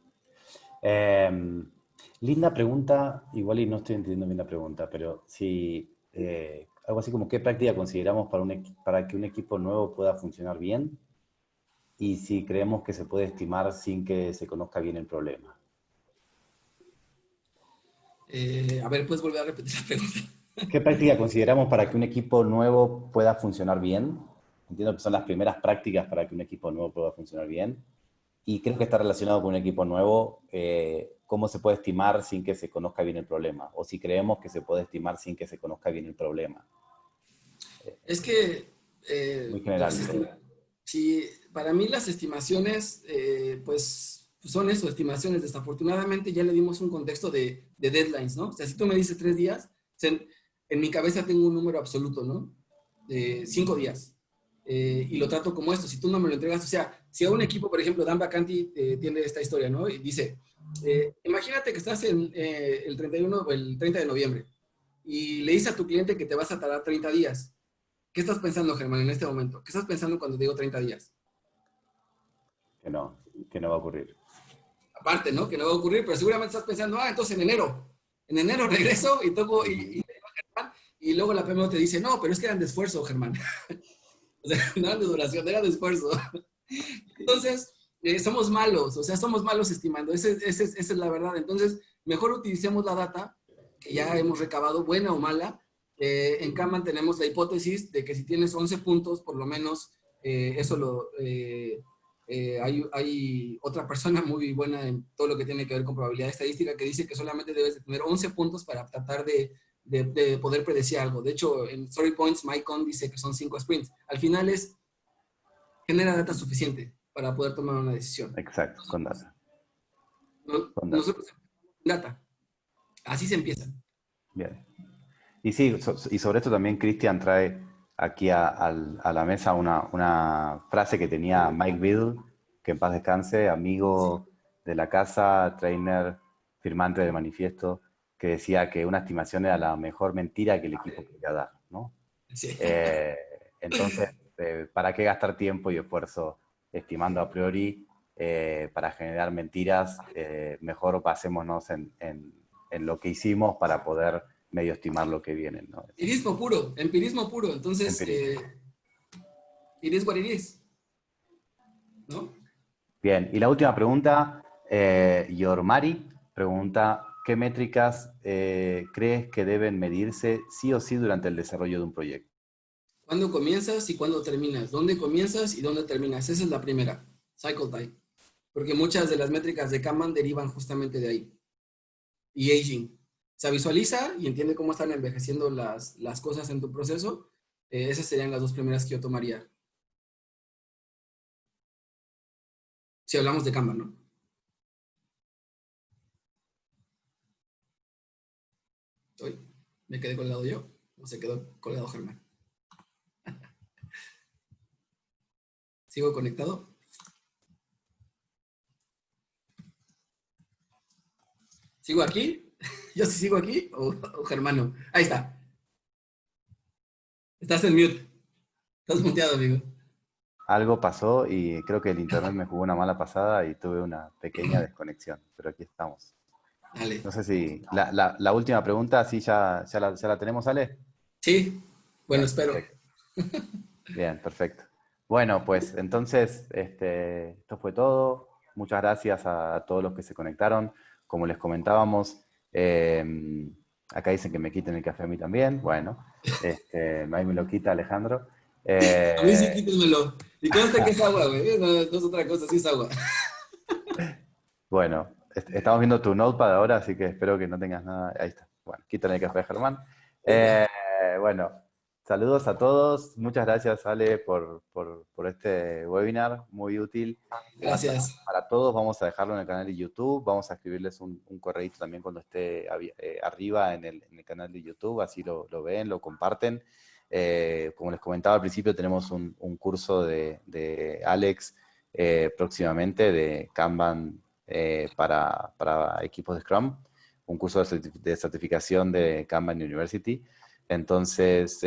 Linda pregunta, igual y no estoy entendiendo bien la pregunta, pero si algo así como qué práctica consideramos para que un equipo nuevo pueda funcionar bien y si creemos que se puede estimar sin que se conozca bien el problema. A ver, ¿puedes volver a repetir la pregunta? ¿Qué práctica consideramos para que un equipo nuevo pueda funcionar bien? Entiendo que son las primeras prácticas para que un equipo nuevo pueda funcionar bien. Y creo que está relacionado con un equipo nuevo, cómo se puede estimar sin que se conozca bien el problema, o si creemos que se puede estimar sin que se conozca bien el problema. Es que... muy general. Sí, para mí las estimaciones, pues son eso, estimaciones. Desafortunadamente ya le dimos un contexto de deadlines, ¿no? O sea, si tú me dices 3 días, en mi cabeza tengo un número absoluto, ¿no? De 5 días. Y lo trato como esto, si tú no me lo entregas, o sea, si a un equipo, por ejemplo, Dan Bacanti tiene esta historia, ¿no? Y dice, imagínate que estás en el 31 o el 30 de noviembre y le dices a tu cliente que te vas a tardar 30 días. ¿Qué estás pensando, Germán, en este momento? ¿Qué estás pensando cuando digo 30 días? Que no va a ocurrir. Aparte, ¿no? Que no va a ocurrir, pero seguramente estás pensando, entonces en enero regreso y luego la PMO te dice, no, pero es que eran de esfuerzo, Germán. O sea, no eran de duración, eran de esfuerzo. Entonces, somos malos, o sea, somos malos estimando, esa es la verdad. Entonces, mejor utilicemos la data que ya hemos recabado, buena o mala. En Kanban tenemos la hipótesis de que si tienes 11 puntos, por lo menos, eso hay otra persona muy buena en todo lo que tiene que ver con probabilidad estadística que dice que solamente debes de tener 11 puntos para tratar de poder predecir algo. De hecho, en Story Points, Mycon dice que son 5 sprints. Al final es genera data suficiente para poder tomar una decisión. Exacto, con data. Con data. Nosotros data. Así se empieza. Bien. Y sí, y sobre esto también Cristian trae aquí a la mesa una frase que tenía Mike Biddle, que en paz descanse, amigo de la casa, trainer, firmante del manifiesto, que decía que una estimación era la mejor mentira que el equipo podía dar, ¿no? Sí. Eh, entonces, ¿para qué gastar tiempo y esfuerzo estimando a priori para generar mentiras? Mejor basémonos en lo que hicimos para poder medio estimar lo que viene, ¿no? Empirismo puro. Entonces, Empirismo. it is what it is, ¿no? Bien, y la última pregunta, Yormari pregunta, ¿qué métricas crees que deben medirse sí o sí durante el desarrollo de un proyecto? ¿Cuándo comienzas y cuándo terminas? ¿Dónde comienzas y dónde terminas? Esa es la primera, cycle time. Porque muchas de las métricas de Kanban derivan justamente de ahí. Y aging. Se visualiza y entiende cómo están envejeciendo las cosas en tu proceso. Esas serían las dos primeras que yo tomaría. Si hablamos de Kanban, ¿no? Hoy me quedé colgado yo o se quedó colgado Germán. ¿Sigo conectado? ¿Sigo aquí? ¿Yo sí sigo aquí? ¿O Germano? Ahí está. Estás en mute. Estás muteado, amigo. Algo pasó y creo que el internet me jugó una mala pasada y tuve una pequeña desconexión, pero aquí estamos. Dale. No sé si la última pregunta, sí, ya la tenemos, Ale. Sí. Bueno, Bien, espero. perfecto. Bien, perfecto. Bueno, pues entonces esto fue todo. Muchas gracias a todos los que se conectaron. Como les comentábamos, acá dicen que me quiten el café a mí también. Bueno, ahí me lo quita Alejandro. A mí sí Eh, quítenmelo. Y conste que es agua, güey. No, no es otra cosa, sí es agua. bueno, estamos viendo tu notepad ahora, así que espero que no tengas nada. Ahí está. Bueno, quítale el café, Germán. Ahí está. Eh, bueno, saludos a todos. Muchas gracias, Ale, por este webinar, muy útil Gracias. para todos. Vamos a dejarlo en el canal de YouTube. Vamos a escribirles un correíto también cuando esté arriba en el canal de YouTube, así lo ven, lo comparten. Como les comentaba al principio, tenemos un curso de Alex próximamente de Kanban para equipos de Scrum, un curso de certificación de Kanban University. Entonces,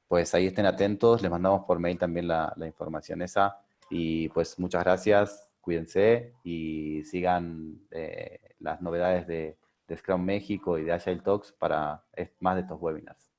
pues ahí estén atentos, les mandamos por mail también la información esa. Y pues muchas gracias, cuídense y sigan las novedades de Scrum México y de Agile Talks para más de estos webinars.